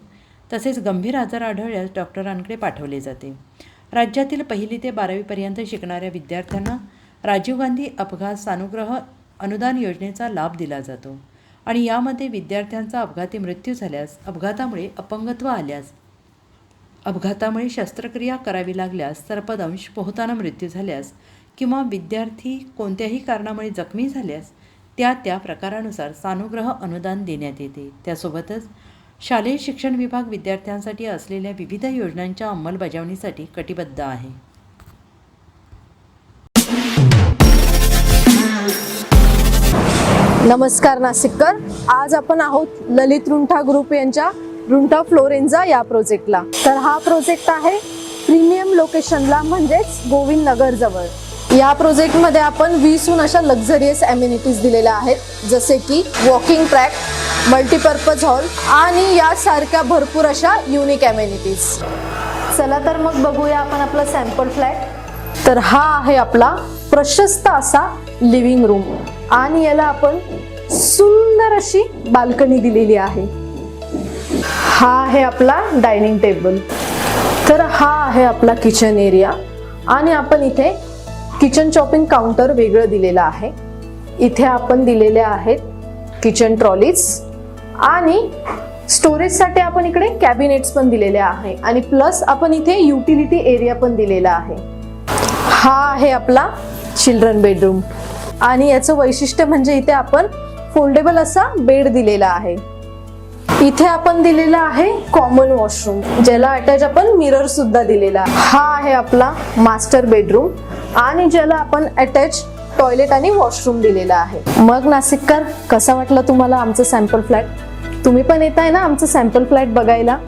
Speaker 3: तसेच गंभीर आजार आढळल्यास डॉक्टरांकडे पाठवले जाते. राज्यातील 1ली ते 12वीपर्यंत शिकणाऱ्या विद्यार्थ्यांना राजीव गांधी अपघात सानुग्रह अनुदान योजनेचा लाभ दिला जातो आणि यामध्ये विद्यार्थ्यांचा अपघाती मृत्यू झाल्यास, अपघातामुळे अपंगत्व आल्यास, अपघातामुळे शस्त्रक्रिया करावी लागल्यास, सर्पदंश पोहताना मृत्यू झाल्यास किंवा विद्यार्थी कोणत्याही कारणामुळे जखमी झाल्यास त्या प्रकारानुसार सानुग्रह अनुदान देण्यात येते. त्यासोबतच शालेय शिक्षण विभाग विद्यार्थ्यांसाठी असलेल्या विविध योजनांच्या अंमलबजावणीसाठी कटिबद्ध आहे.
Speaker 6: नमस्कार नाशिककर, आज आपण आहोत ललित रुंठा ग्रुप यांच्या रुंठा फ्लोरेन्झा या प्रोजेक्टला. तर हा प्रोजेक्ट आहे प्रीमियम लोकेशनला, म्हणजेच गोविंद नगर जवळ. या प्रोजेक्टमध्ये आपण 20हून अशा लक्झरियस ॲम्युनिटीज दिलेल्या आहेत, जसे की वॉकिंग ट्रॅक, मल्टीपर्पज हॉल आणि यासारख्या भरपूर अशा युनिक ॲम्युनिटीज. चला तर मग बघूया आपण आपला सॅम्पल फ्लॅट. तर हा आहे आपला प्रशस्त असा लिव्हिंग रूम आणि याला आपण सुंदर अशी बाल्कनी दिलेली आहे. हा आहे आपला डायनिंग टेबल. तर हा आहे आपला किचन एरिया आणि आपण इथे किचन चॉपिंग काउंटर वेगळं दिलेलं आहे. इथे आपण दिलेले आहेत किचन ट्रॉलीज आणि स्टोरेजसाठी आपण इकडे कॅबिनेट्स पण दिलेले आहे आणि प्लस आपण इथे युटिलिटी एरिया पण दिलेला आहे. हा आहे आपला चिल्ड्रन बेडरूम आणि याचं वैशिष्ट्य म्हणजे इथे आपण फोल्डेबल असा बेड दिलेला आहे. इथे आपण दिलेला आहे कॉमन वॉशरूम, ज्याला अटॅच आपण मिरर सुद्धा दिलेला आहे. हा आहे आपला मास्टर बेडरूम आणि ज्याला आपण अटॅच टॉयलेट आणि वॉशरूम दिलेला आहे. मग नाशिककर, कसा वाटला तुम्हाला आमचं सॅम्पल फ्लॅट? तुम्ही पण येत आहे ना आमचं सॅम्पल फ्लॅट बघायला?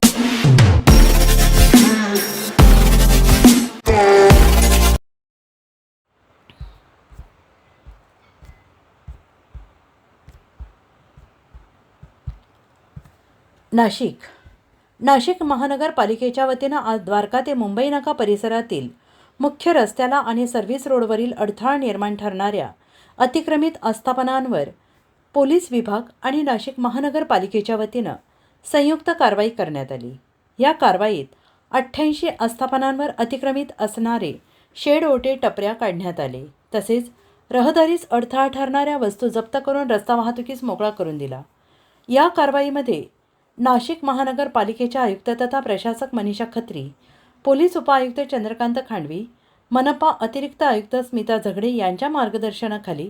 Speaker 3: नाशिक महानगरपालिकेच्या वतीनं आज द्वारका ते मुंबई नाका परिसरातील मुख्य रस्त्याला आणि सर्व्हिस रोडवरील अडथळा निर्माण ठरणाऱ्या अतिक्रमित आस्थापनांवर पोलीस विभाग आणि नाशिक महानगरपालिकेच्या वतीनं संयुक्त कारवाई करण्यात आली. या कारवाईत 88 आस्थापनांवर अतिक्रमित असणारे शेड ओटे टपऱ्या काढण्यात आले. तसेच रहदारीस अडथळा ठरणाऱ्या वस्तू जप्त करून रस्ता वाहतुकीस मोकळा करून दिला. या कारवाईमध्ये नाशिक महानगरपालिकेच्या आयुक्त तथा प्रशासक मनीषा खत्री, पोलीस उपआयुक्त चंद्रकांत खांडवी, मनपा अतिरिक्त आयुक्त स्मिता झगडे यांच्या मार्गदर्शनाखाली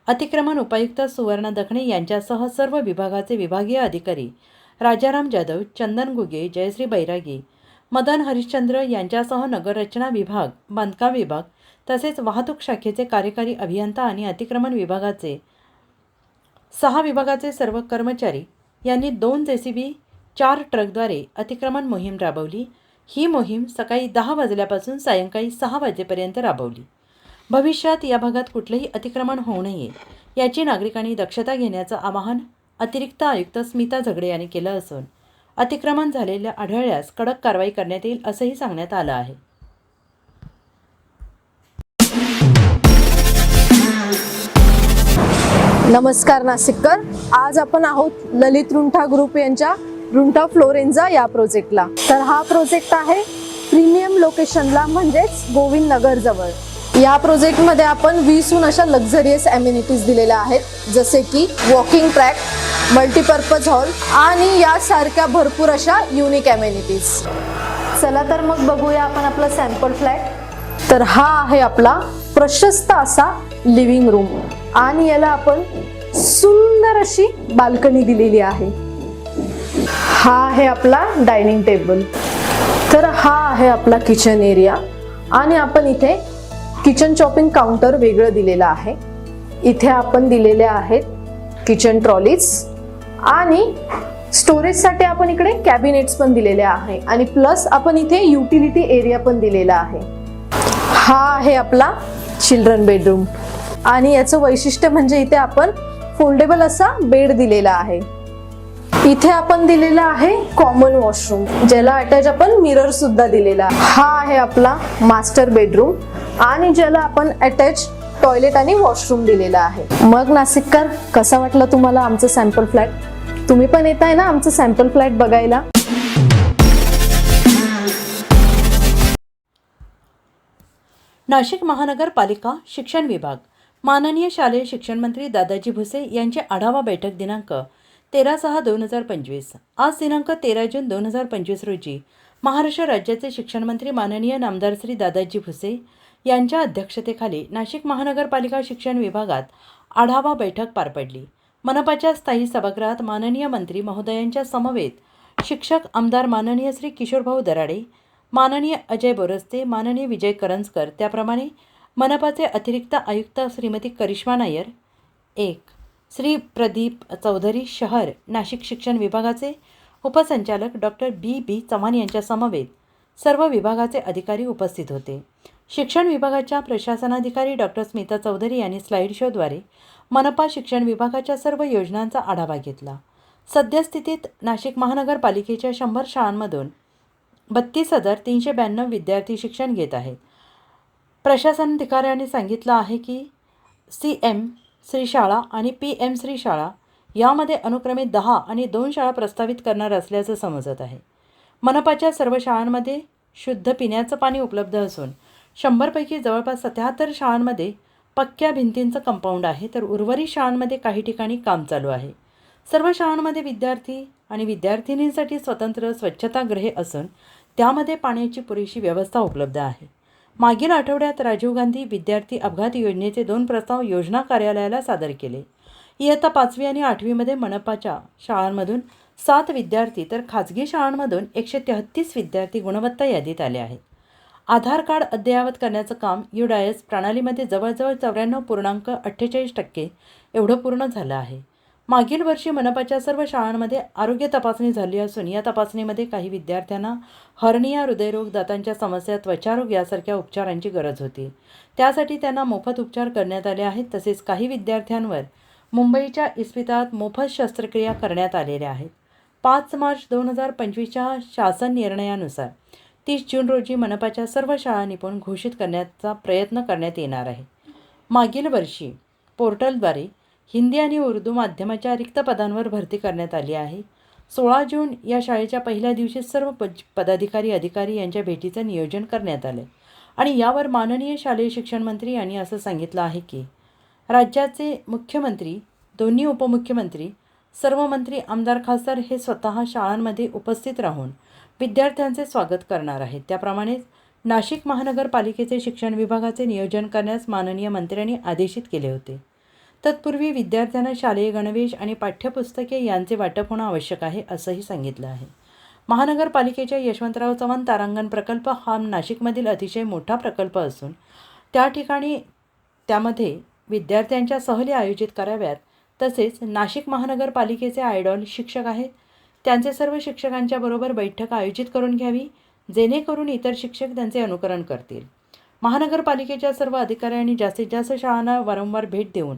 Speaker 3: अतिक्रमण उपायुक्त सुवर्णा दखणे यांच्यासह सर्व विभागाचे विभागीय अधिकारी राजाराम जाधव, चंदन गुगे, जयश्री बैरागी, मदन हरिश्चंद्र यांच्यासह नगररचना विभाग, बांधकाम विभाग तसेच वाहतूक शाखेचे कार्यकारी अभियंता आणि अतिक्रमण विभागाचे 6 विभागाचे सर्व कर्मचारी यांनी 2 JCB 4 ट्रकद्वारे अतिक्रमण मोहीम राबवली. ही मोहीम सकाळी 10 वाजल्यापासून सायंकाळी 6 वाजेपर्यंत राबवली. भविष्यात या भागात कुठलेही अतिक्रमण होऊ नये याची नागरिकांनी दक्षता घेण्याचं आवाहन अतिरिक्त आयुक्त स्मिता झगडे यांनी केलं असून अतिक्रमण झालेल्या आढळल्यास कडक कारवाई करण्यात येईल असंही सांगण्यात आलं आहे.
Speaker 6: नमस्कार नाशिककर, आज आपण आहोत ललित रुंठा ग्रुप यांच्या रुंठा फ्लोरेन्झा या प्रोजेक्टला. तर हा प्रोजेक्ट आहे प्रीमियम लोकेशनला, म्हणजेच गोविंद नगर जवळ. या प्रोजेक्टमध्ये आपण 20हून अशा लक्झरियस ॲम्युनिटीज दिलेल्या आहेत, जसे की वॉकिंग ट्रॅक, मल्टीपर्पज हॉल आणि यासारख्या भरपूर अशा युनिक ॲम्युनिटीज. चला तर मग बघूया आपण आपला सॅम्पल फ्लॅट. तर हा आहे आपला प्रशस्त असा लिव्हिंग रूम आणि याला आपण सुंदर अशी बाल्कनी दिलेली आहे. हा आहे आपला डायनिंग टेबल. तर हा आहे आपला किचन एरिया आणि आपण इथे किचन चॉपिंग काउंटर वेगळं दिलेलं आहे. इथे आपण दिलेले आहेत किचन ट्रॉलीज आणि स्टोरेजसाठी आपण इकडे कॅबिनेट्स पण दिलेले आहे आणि प्लस आपण इथे युटिलिटी एरिया पण दिलेला आहे. हा आहे आपला चिल्ड्रन बेडरूम आणि याचं वैशिष्ट्य म्हणजे इथे आपण फोल्डेबल असा बेड दिलेला आहे. इथे आपण दिलेला आहे कॉमन वॉशरूम, ज्याला अटॅच आपण मिरर सुद्धा दिलेला आहे. हा आहे आपला मास्टर बेडरूम आणि ज्याला आपण अटॅच टॉयलेट आणि वॉशरूम दिलेला आहे. मग नाशिककर, कसा वाटला तुम्हाला आमचं सॅम्पल फ्लॅट? तुम्ही पण येत आहे ना आमचं सॅम्पल फ्लॅट बघायला?
Speaker 3: नाशिक महानगरपालिका शिक्षण विभाग माननीय शालेय शिक्षण मंत्री दादाजी भुसे यांची आढावा बैठक दिनांक 13/6/2025 आज दिनांक 13 जून 2025 रोजी महाराष्ट्र राज्याचे शिक्षण मंत्री माननीय नामदार श्री दादाजी भुसे यांच्या अध्यक्षतेखाली नाशिक महानगरपालिका शिक्षण विभागात आढावा बैठक पार पडली. मनपाच्या स्थायी सभागृहात माननीय मंत्री महोदयांच्या समवेत शिक्षक आमदार माननीय श्री किशोरभाऊ दराडे, माननीय अजय बोरस्ते, माननीय विजय करंजकर, त्याप्रमाणे मनपाचे अतिरिक्त आयुक्त श्रीमती करिश्मा नायर, श्री प्रदीप चौधरी, शहर नाशिक शिक्षण विभागाचे उपसंचालक डॉक्टर बी चव्हाण यांच्या समवेत सर्व विभागाचे अधिकारी उपस्थित होते. शिक्षण विभागाच्या प्रशासनाधिकारी डॉक्टर स्मिता चौधरी यांनी स्लाईड शोद्वारे मनपा शिक्षण विभागाच्या सर्व योजनांचा आढावा घेतला. सद्यस्थितीत नाशिक महानगरपालिकेच्या 100 शाळांमधून 32,392 विद्यार्थी शिक्षण घेत आहेत. प्रशासनाधिकाऱ्यांनी सांगितलं आहे की CM श्री शाळा आणि PM श्री शाळा यामध्ये अनुक्रमे 10 आणि 2 शाळा प्रस्तावित करणार असल्याचं समजत आहे. मनपाच्या सर्व शाळांमध्ये शुद्ध पिण्याचं पाणी उपलब्ध असून 100 पैकी जवळपास 77 शाळांमध्ये पक्क्या भिंतींचं कंपाऊंड आहे, तर उर्वरित शाळांमध्ये काही ठिकाणी काम चालू आहे. सर्व शाळांमध्ये विद्यार्थी आणि विद्यार्थिनींसाठी स्वतंत्र स्वच्छतागृहे असून त्यामध्ये पाण्याची पुरेशी व्यवस्था उपलब्ध आहे. मागील आठवड्यात राजीव गांधी विद्यार्थी अपघात योजनेचे 2 प्रस्ताव योजना कार्यालयाला सादर केले. इयत्ता 5वी आणि 8वीमध्ये मनपाच्या शाळांमधून 7 विद्यार्थी तर खाजगी शाळांमधून 133 विद्यार्थी गुणवत्ता यादीत आले आहेत. आधार कार्ड अद्ययावत करण्याचं काम UDIS प्रणालीमध्ये जवळजवळ 94.48% एवढं पूर्ण झालं आहे. मागील वर्षी मनपाच्या सर्व शाळांमध्ये आरोग्य तपासणी झाली असून या तपासणीमध्ये काही विद्यार्थ्यांना हर्निया, हृदयरोग, दातांच्या समस्या, त्वचारोग यासारख्या उपचारांची गरज होती. त्यासाठी त्यांना मोफत उपचार करण्यात आले आहेत. तसेच काही विद्यार्थ्यांवर मुंबईच्या इस्पितळात मोफत शस्त्रक्रिया करण्यात आलेल्या आहेत. 5 मार्च 2025च्या शासन निर्णयानुसार 30 जून रोजी मनपाच्या सर्व शाळा निपुण घोषित करण्याचा प्रयत्न करण्यात येणार आहे. मागील वर्षी पोर्टलद्वारे हिंदी आणि उर्दू माध्यमाच्या रिक्त पदांवर भरती करण्यात आली आहे. 16 जून या शाळेच्या पहिल्या दिवशी सर्व पदाधिकारी अधिकारी यांच्या भेटीचं नियोजन करण्यात आलं आणि यावर माननीय शालेय शिक्षण मंत्री यांनी असं सांगितलं आहे की राज्याचे मुख्यमंत्री, दोन्ही उपमुख्यमंत्री, सर्व मंत्री, आमदार, खासदार हे स्वतः शाळांमध्ये उपस्थित राहून विद्यार्थ्यांचे स्वागत करणार आहेत. त्याप्रमाणेच नाशिक महानगरपालिकेचे शिक्षण विभागाचे नियोजन करण्यास माननीय मंत्र्यांनी आदेशित केले होते. तत्पूर्वी विद्यार्थ्यांना शालेय गणवेश आणि पाठ्यपुस्तके यांचे वाटप होणं आवश्यक आहे असंही सांगितलं आहे. महानगरपालिकेच्या यशवंतराव चव्हाण तारांगण प्रकल्प हा नाशिकमधील अतिशय मोठा प्रकल्प असून त्यामध्ये विद्यार्थ्यांच्या सहली आयोजित कराव्यात. तसेच नाशिक महानगरपालिकेचे आयडॉल शिक्षक आहेत, त्यांचे सर्व शिक्षकांच्या बरोबर बैठक आयोजित करून घ्यावी जेणेकरून इतर शिक्षक त्यांचे अनुकरण करतील. महानगरपालिकेच्या सर्व अधिकाऱ्यांनी जास्तीत जास्त शाळांना वारंवार भेट देऊन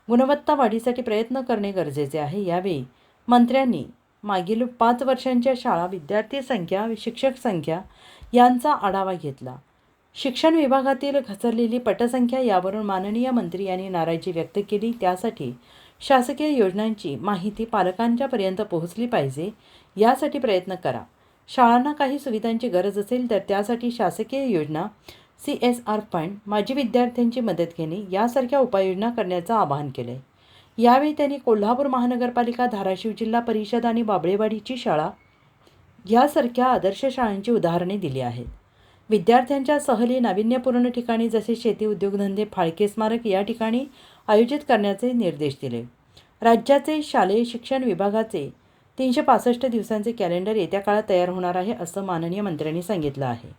Speaker 3: गुणवत्ता वाढीसाठी प्रयत्न करणे गरजेचे आहे. यावेळी मंत्र्यांनी मागील 5 वर्षांच्या शाळा, विद्यार्थी संख्या, शिक्षक संख्या यांचा आढावा घेतला. शिक्षण विभागातील घसरलेली पटसंख्या यावरून माननीय मंत्री यांनी नाराजी व्यक्त केली. त्यासाठी शासकीय योजनांची माहिती पालकांच्यापर्यंत पोहोचली पाहिजे, यासाठी प्रयत्न करा. शाळांना काही सुविधांची गरज असेल तर त्यासाठी शासकीय योजना, CSR फंड, माजी विद्यार्थ्यांची मदत घेणे यासारख्या उपाययोजना करण्याचं आवाहन केले. यावेळी त्यांनी कोल्हापूर महानगरपालिका, धाराशिव जिल्हा परिषद आणि बाबळेवाडीची शाळा यासारख्या आदर्श शाळांची उदाहरणे दिली आहेत. विद्यार्थ्यांच्या सहली नाविन्यपूर्ण ठिकाणी जसे शेती, उद्योगधंदे, फाळके स्मारक या ठिकाणी आयोजित करण्याचे निर्देश दिले. राज्याचे शालेय शिक्षण विभागाचे 365 दिवसांचे कॅलेंडर येत्या काळात तयार होणार आहे असं माननीय मंत्र्यांनी सांगितलं आहे.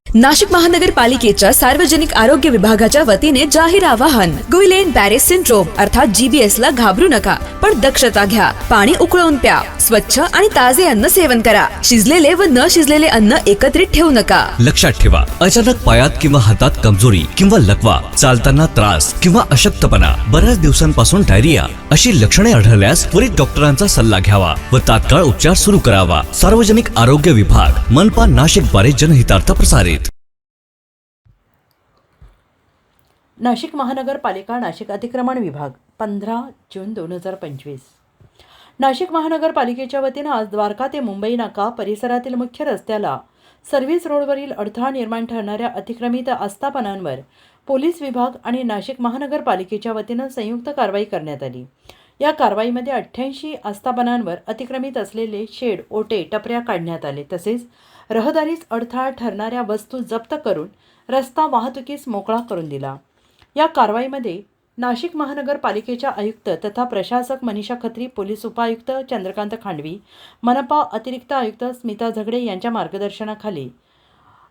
Speaker 4: नाशिक महानगरपालिकेच्या सार्वजनिक आरोग्य विभागाच्या वतीने जाहीर आवाहन. गुइलेन बॅरेस सिंड्रोम अर्थात GBS ला घाबरू नका, पण दक्षता घ्या. पाणी उकळून प्या. स्वच्छ आणि ताजे अन्न सेवन करा. शिजलेले व न शिजलेले अन्न एकत्रित ठेवू नका.
Speaker 5: लक्षात ठेवा, अचानक पायात किंवा हातात कमजोरी किंवा लकवा, चालताना त्रास किंवा अशक्तपणा, बऱ्याच दिवसांपासून डायरिया अशी लक्षणे आढळल्यास त्वरित डॉक्टरांचा सल्ला घ्यावा व तात्काळ उपचार सुरू करावा. सार्वजनिक आरोग्य विभाग, मनपा नाशिक द्वारे जनहितार्थ प्रसारित.
Speaker 3: नाशिक महानगरपालिका, नाशिक अतिक्रमण विभाग, 15 जून 2025. नाशिक महानगरपालिकेच्या वतीनं आज द्वारका ते मुंबई नाका परिसरातील मुख्य रस्त्याला सर्व्हिस रोडवरील अडथळा निर्माण ठरणाऱ्या अतिक्रमित आस्थापनांवर पोलीस विभाग आणि नाशिक महानगरपालिकेच्या वतीनं संयुक्त कारवाई करण्यात आली. या कारवाईमध्ये 88 आस्थापनांवर अतिक्रमित असलेले शेड, ओटे, टपऱ्या काढण्यात आले. तसेच रहदारीस अडथळा ठरणाऱ्या वस्तू जप्त करून रस्ता वाहतुकीस मोकळा करून दिला. या कारवाईमध्ये नाशिक महानगरपालिकेच्या आयुक्त तथा प्रशासक मनीषा खत्री, पोलीस उपायुक्त चंद्रकांत खांडवी, मनपा अतिरिक्त आयुक्त स्मिता झगडे यांच्या मार्गदर्शनाखाली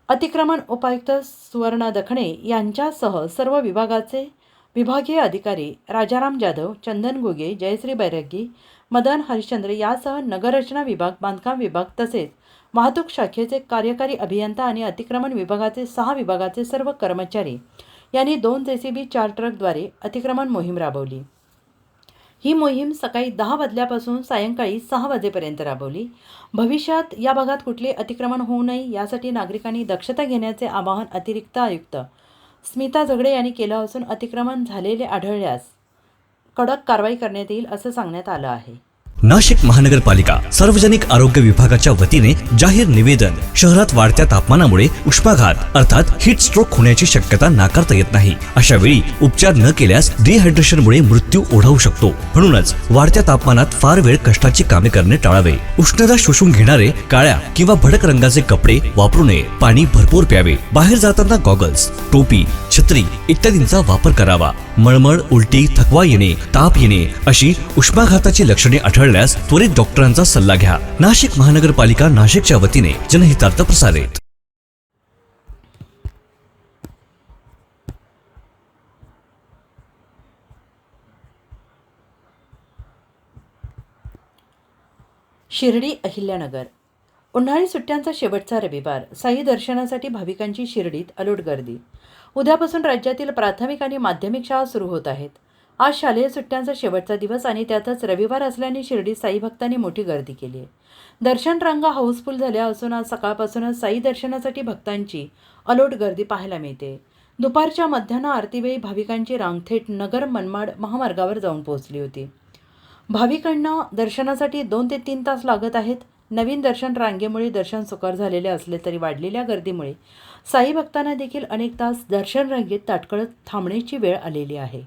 Speaker 3: अतिक्रमण उपायुक्त सुवर्णा दखणे यांच्यासह सर्व विभागाचे विभागीय अधिकारी राजाराम जाधव, चंदन गुगे, जयश्री बैरागी, मदन हरिश्चंद्र यासह नगररचना विभाग, बांधकाम विभाग तसेच वाहतूक शाखेचे कार्यकारी अभियंता आणि अतिक्रमण विभागाचे 6 विभागाचे सर्व कर्मचारी यांनी 2 JCB 4 ट्रकद्वारे अतिक्रमण मोहीम राबवली. ही मोहीम सकाळी 10 वाजल्यापासून सायंकाळी 6 वाजेपर्यंत राबवली. भविष्यात या भागात कुठले अतिक्रमण होऊ नये यासाठी नागरिकांनी दक्षता घेण्याचे आवाहन अतिरिक्त आयुक्त स्मिता झगडे यांनी केलं असून अतिक्रमण झालेले आढळल्यास कडक कारवाई करण्यात येईल असं सांगण्यात आलं आहे.
Speaker 5: नाशिक महानगरपालिका सार्वजनिक आरोग्य विभागाच्या वतीने जाहीर निवेदन. शहरात वाढत्या तापमानामुळे उष्माघात अर्थात हीट स्ट्रोक होण्याची शक्यता नाकारता येत नाही. अशा वेळी उपचार न केल्यास डिहायड्रेशनमुळे मृत्यू ओढावू शकतो. म्हणूनच वाढत्या तापमानात फार वेळ कष्टाची कामे करणे टाळावे. उष्णता शोषून घेणारे काळ्या किंवा भडक रंगाचे कपडे वापरू नये. पाणी भरपूर प्यावे. बाहेर जाताना गॉगल्स, टोपी, छत्री इत्यादींचा वापर करावा. मळमळ, उलटी, थकवा येणे, ताप येणे अशी उष्माघाताची लक्षणे आढळल्यास त्वरित डॉक्टरांचा सल्ला घ्या. नाशिक महानगरपालिका नाशिकच्या वतीने जनहितार्थ प्रसारित.
Speaker 3: शिर्डी अहिल्यानगर. उन्हाळी सुट्ट्यांचा शेवटचा रविवार. साई दर्शनासाठी भाविकांची शिर्डीत अलोट गर्दी. उद्यापासून राज्यातील प्राथमिक आणि माध्यमिक शाळा सुरू होत आहेत. आज शालेय सुट्ट्यांचा शेवटचा दिवस आणि त्यातच रविवार असल्याने शिर्डी साई भक्तांनी मोठी गर्दी केली आहे. दर्शन रांगा हाऊसफुल झाल्या असून आज सकाळपासूनच साई दर्शनासाठी भक्तांची अलोट गर्दी पाहायला मिळते. दुपारच्या मध्यान्ह आरतीवेळी भाविकांची रांग थेट नगर मनमाड महामार्गावर जाऊन पोहोचली होती. भाविकांना दर्शनासाठी 2 ते 3 तास लागत आहेत. नवीन दर्शन रांगेमुळे दर्शन सुकर झालेले असले तरी वाढलेल्या गर्दीमुळे साई भक्तांना देखील अनेक तास दर्शन रांगेत ताटकळत थांबण्याची वेळ आलेली आहे.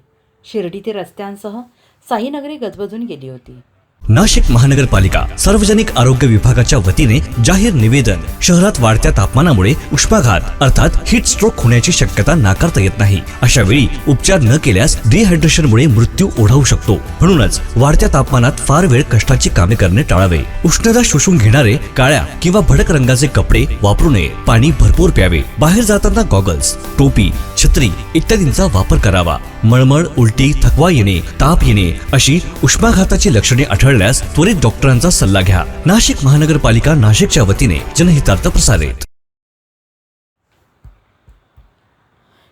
Speaker 3: शिर्डी ते रस्त्यांसह साईनगरी गजबजून गेली होती.
Speaker 5: नाशिक महानगरपालिका सार्वजनिक आरोग्य विभागाच्या वतीने जाहीर निवेदन. शहरात वाढत्या तापमानामुळे उष्माघात अर्थात हीट स्ट्रोक होण्याची शक्यता नाकारता येत नाही. अशा वेळी उपचार न केल्यास डिहायड्रेशनमुळे मृत्यू ओढावू शकतो. म्हणूनच वाढत्या तापमानात फार वेळ कष्टाची कामे करणे टाळावे. उष्णता शोषून घेणारे काळ्या किंवा भडक रंगाचे कपडे वापरू नये. पाणी भरपूर प्यावे. बाहेर जाताना गॉगल्स, टोपी, छत्री इत्यादींचा वापर करावा. मळमळ, उलटी, थकवा येणे, ताप येणे अशी उष्माघाताची लक्षणे आढळल्यास त्वरित डॉक्टरांचा सल्ला घ्या. नाशिक महानगरपालिका नाशिकच्या वतीने जनहितार्थ प्रसारित.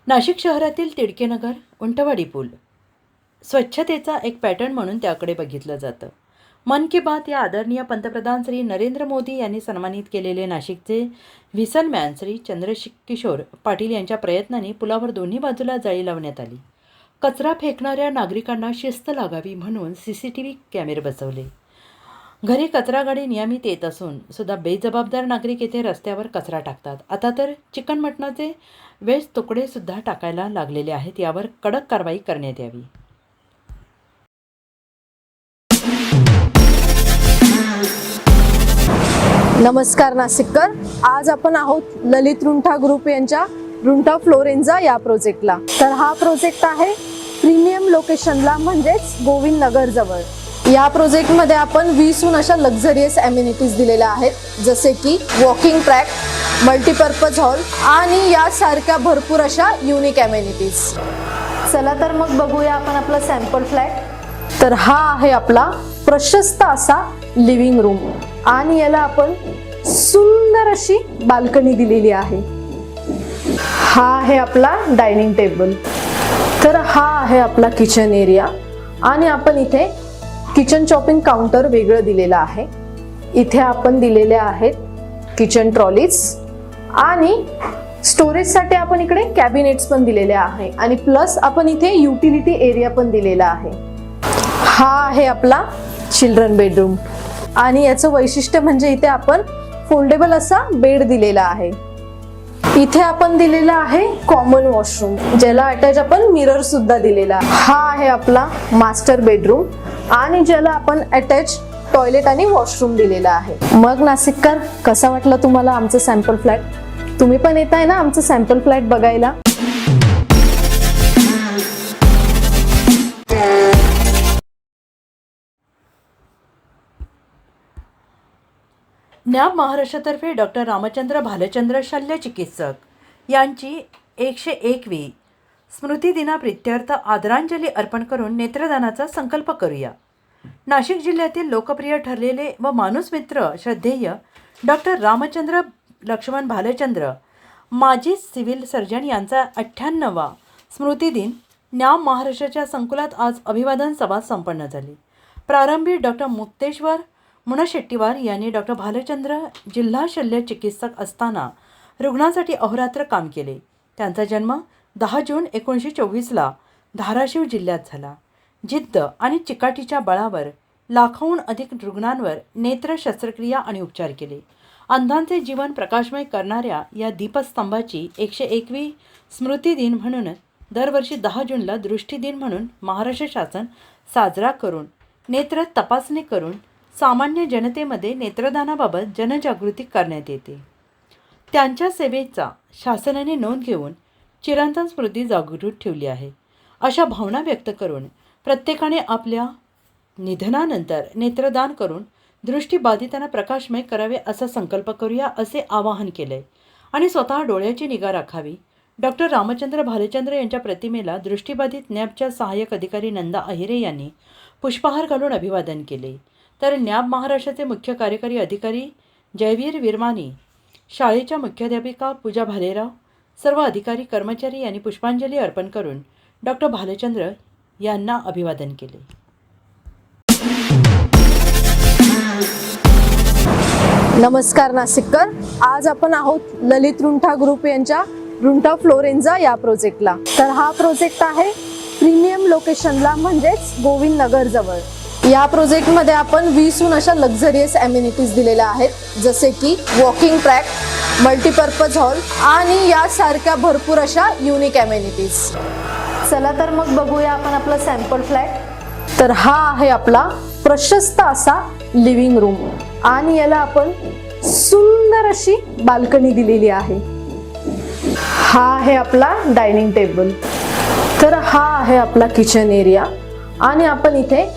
Speaker 3: नाशिक शहरातील तिडकेनगर, उंटवाडी पूल स्वच्छतेचा एक पॅटर्न म्हणून त्याकडे बघितलं जातं. मन की बात या आदरणीय पंतप्रधान श्री नरेंद्र मोदी यांनी सन्मानित केलेले नाशिकचे व्हिसलमॅन श्री चंद्रकिशोर पाटील यांच्या प्रयत्नांनी पुलावर दोन्ही बाजूला जाळी लावण्यात आली. कचरा फेकणाऱ्या नागरिकांना शिस्त लागावी म्हणून CCTV कॅमेरे बसवले. घरी कचरा गाडी नियमित येत असून सुद्धा बेजबाबदार नागरिक येथे रस्त्यावर कचरा टाकतात. आता तर चिकन मटणाचे वेस्ट तुकडे सुद्धा टाकायला लागलेले आहेत. यावर कडक कारवाई करण्यात यावी.
Speaker 6: नमस्कार नाशिककर. आज आपण आहोत ललित रुंठा ग्रुप यांच्या रुंठा फ्लोरेन्झा या प्रोजेक्टला. तर हा प्रोजेक्ट आहे प्रीमियम लोकेशनला म्हणजेच गोविंद नगर जवळ. या प्रोजेक्टमध्ये आपण 20हून अशा लक्झरियस ॲम्युनिटीज दिलेल्या आहेत, जसे की वॉकिंग ट्रॅक, मल्टीपर्पज हॉल आणि यासारख्या भरपूर अशा युनिक ॲम्युनिटीज. चला तर मग बघूया आपण आपला सॅम्पल फ्लॅट. तर हा आहे आपला प्रशस्त असा लिव्हिंग रूम आणि याला आपण सुंदर अशी बाल्कनी दिलेली आहे. हा आहे आपला डायनिंग टेबल. तर हा आहे आपला किचन एरिया आणि आपण इथे किचन चॉपिंग काउंटर वेगळं दिलेलं आहे. इथे आपण दिलेले आहेत किचन ट्रॉलीज आणि स्टोरेजसाठी आपण इकडे कॅबिनेट्स पण दिलेले आहे आणि प्लस आपण इथे युटिलिटी एरिया पण दिलेला आहे. हा आहे आपला चिल्ड्रन बेडरूम आणि याचं वैशिष्ट्य म्हणजे इथे आपण फोल्डेबल असा बेड दिलेला आहे. इथे आपण दिलेला आहे कॉमन वॉशरूम, ज्याला अटॅच आपण मिरर सुद्धा दिलेला आहे. हा आहे आपला मास्टर बेडरूम आणि ज्याला आपण अटॅच टॉयलेट आणि वॉशरूम दिलेला आहे. मग नाशिककर, कसा वाटला तुम्हाला आमचं सॅम्पल फ्लॅट? तुम्ही पण येताय ना आमचं सॅम्पल फ्लॅट बघायला?
Speaker 3: न्याब महाराष्ट्रातर्फे डॉक्टर रामचंद्र भालचंद्र शल्यचिकित्सक यांची 101वी स्मृतिदिनाप्रित्यर्थ आदरांजली अर्पण करून नेत्रदानाचा संकल्प करूया. नाशिक जिल्ह्यातील लोकप्रिय ठरलेले व माणूसमित्र श्रद्धेय डॉक्टर रामचंद्र लक्ष्मण भालचंद्र माजी सिव्हिल सर्जन यांचा 98वा स्मृतिदिन न्याब महाराष्ट्राच्या संकुलात आज अभिवादन सभा संपन्न झाली. प्रारंभी डॉक्टर मुक्तेश्वर मुनशेट्टीवार यांनी डॉक्टर भालचंद्र जिल्हा शल्य चिकित्सक असताना रुग्णांसाठी अहोरात्र काम केले. त्यांचा जन्म 10 जून 1924ला धाराशिव जिल्ह्यात झाला. जिद्द आणि चिकाटीच्या बळावर लाखोहून अधिक रुग्णांवर नेत्र शस्त्रक्रिया आणि उपचार केले. अंधांचे जीवन प्रकाशमय करणाऱ्या या दीपस्तंभाची 101वी स्मृतिदिन म्हणून दरवर्षी 10 जूनला दृष्टीदिन म्हणून महाराष्ट्र शासन साजरा करून नेत्र तपासणी करून सामान्य जनतेमध्ये नेत्रदानाबाबत जनजागृती करण्यात येते. त्यांच्या सेवेचा शासनाने नोंद घेऊन चिरंतन स्मृती जागृत ठेवली आहे. अशा भावना व्यक्त करून प्रत्येकाने आपल्या निधनानंतर नेत्रदान करून दृष्टीबाधितांना प्रकाशमय करावे असा संकल्प करूया असे आवाहन केले आणि स्वतः डोळ्याची निगा राखावी. डॉक्टर रामचंद्र भालचंद्र यांच्या प्रतिमेला दृष्टीबाधित न्याबच्या सहाय्यक अधिकारी नंदा अहिरे यांनी पुष्पहार घालून अभिवादन केले. तर न्याब महाराष्ट्राचे मुख्य कार्यकारी अधिकारी जयवीर विरमानी, शाळेच्या मुख्याध्यापिका पूजा भालेराव, सर्व अधिकारी कर्मचारी यांनी पुष्पांजली अर्पण करून डॉक्टर भालचंद्र यांना अभिवादन केले.
Speaker 6: नमस्कार नाशिककर, आज आपण आहोत ललित रुंठा ग्रुप यांच्या रुंठा फ्लोरेन्झा या प्रोजेक्टला. तर हा प्रोजेक्ट आहे प्रीमियम लोकेशनला म्हणजेच गोविंद नगर जवळ. या प्रोजेक्टमध्ये आपण 20हून अशा लक्झरियस ॲम्युनिटीज दिलेल्या आहेत, जसे की वॉकिंग ट्रॅक, मल्टीपर्पज हॉल आणि यासारख्या भरपूर अशा युनिक ॲम्युनिटीज. चला तर मग बघूया आपण आपला सॅम्पल फ्लॅट. तर हा आहे आपला प्रशस्त असा लिव्हिंग रूम आणि याला आपण सुंदर अशी बाल्कनी दिलेली आहे. हा आहे आपला डायनिंग टेबल. तर हा आहे आपला किचन एरिया आणि आपण इथे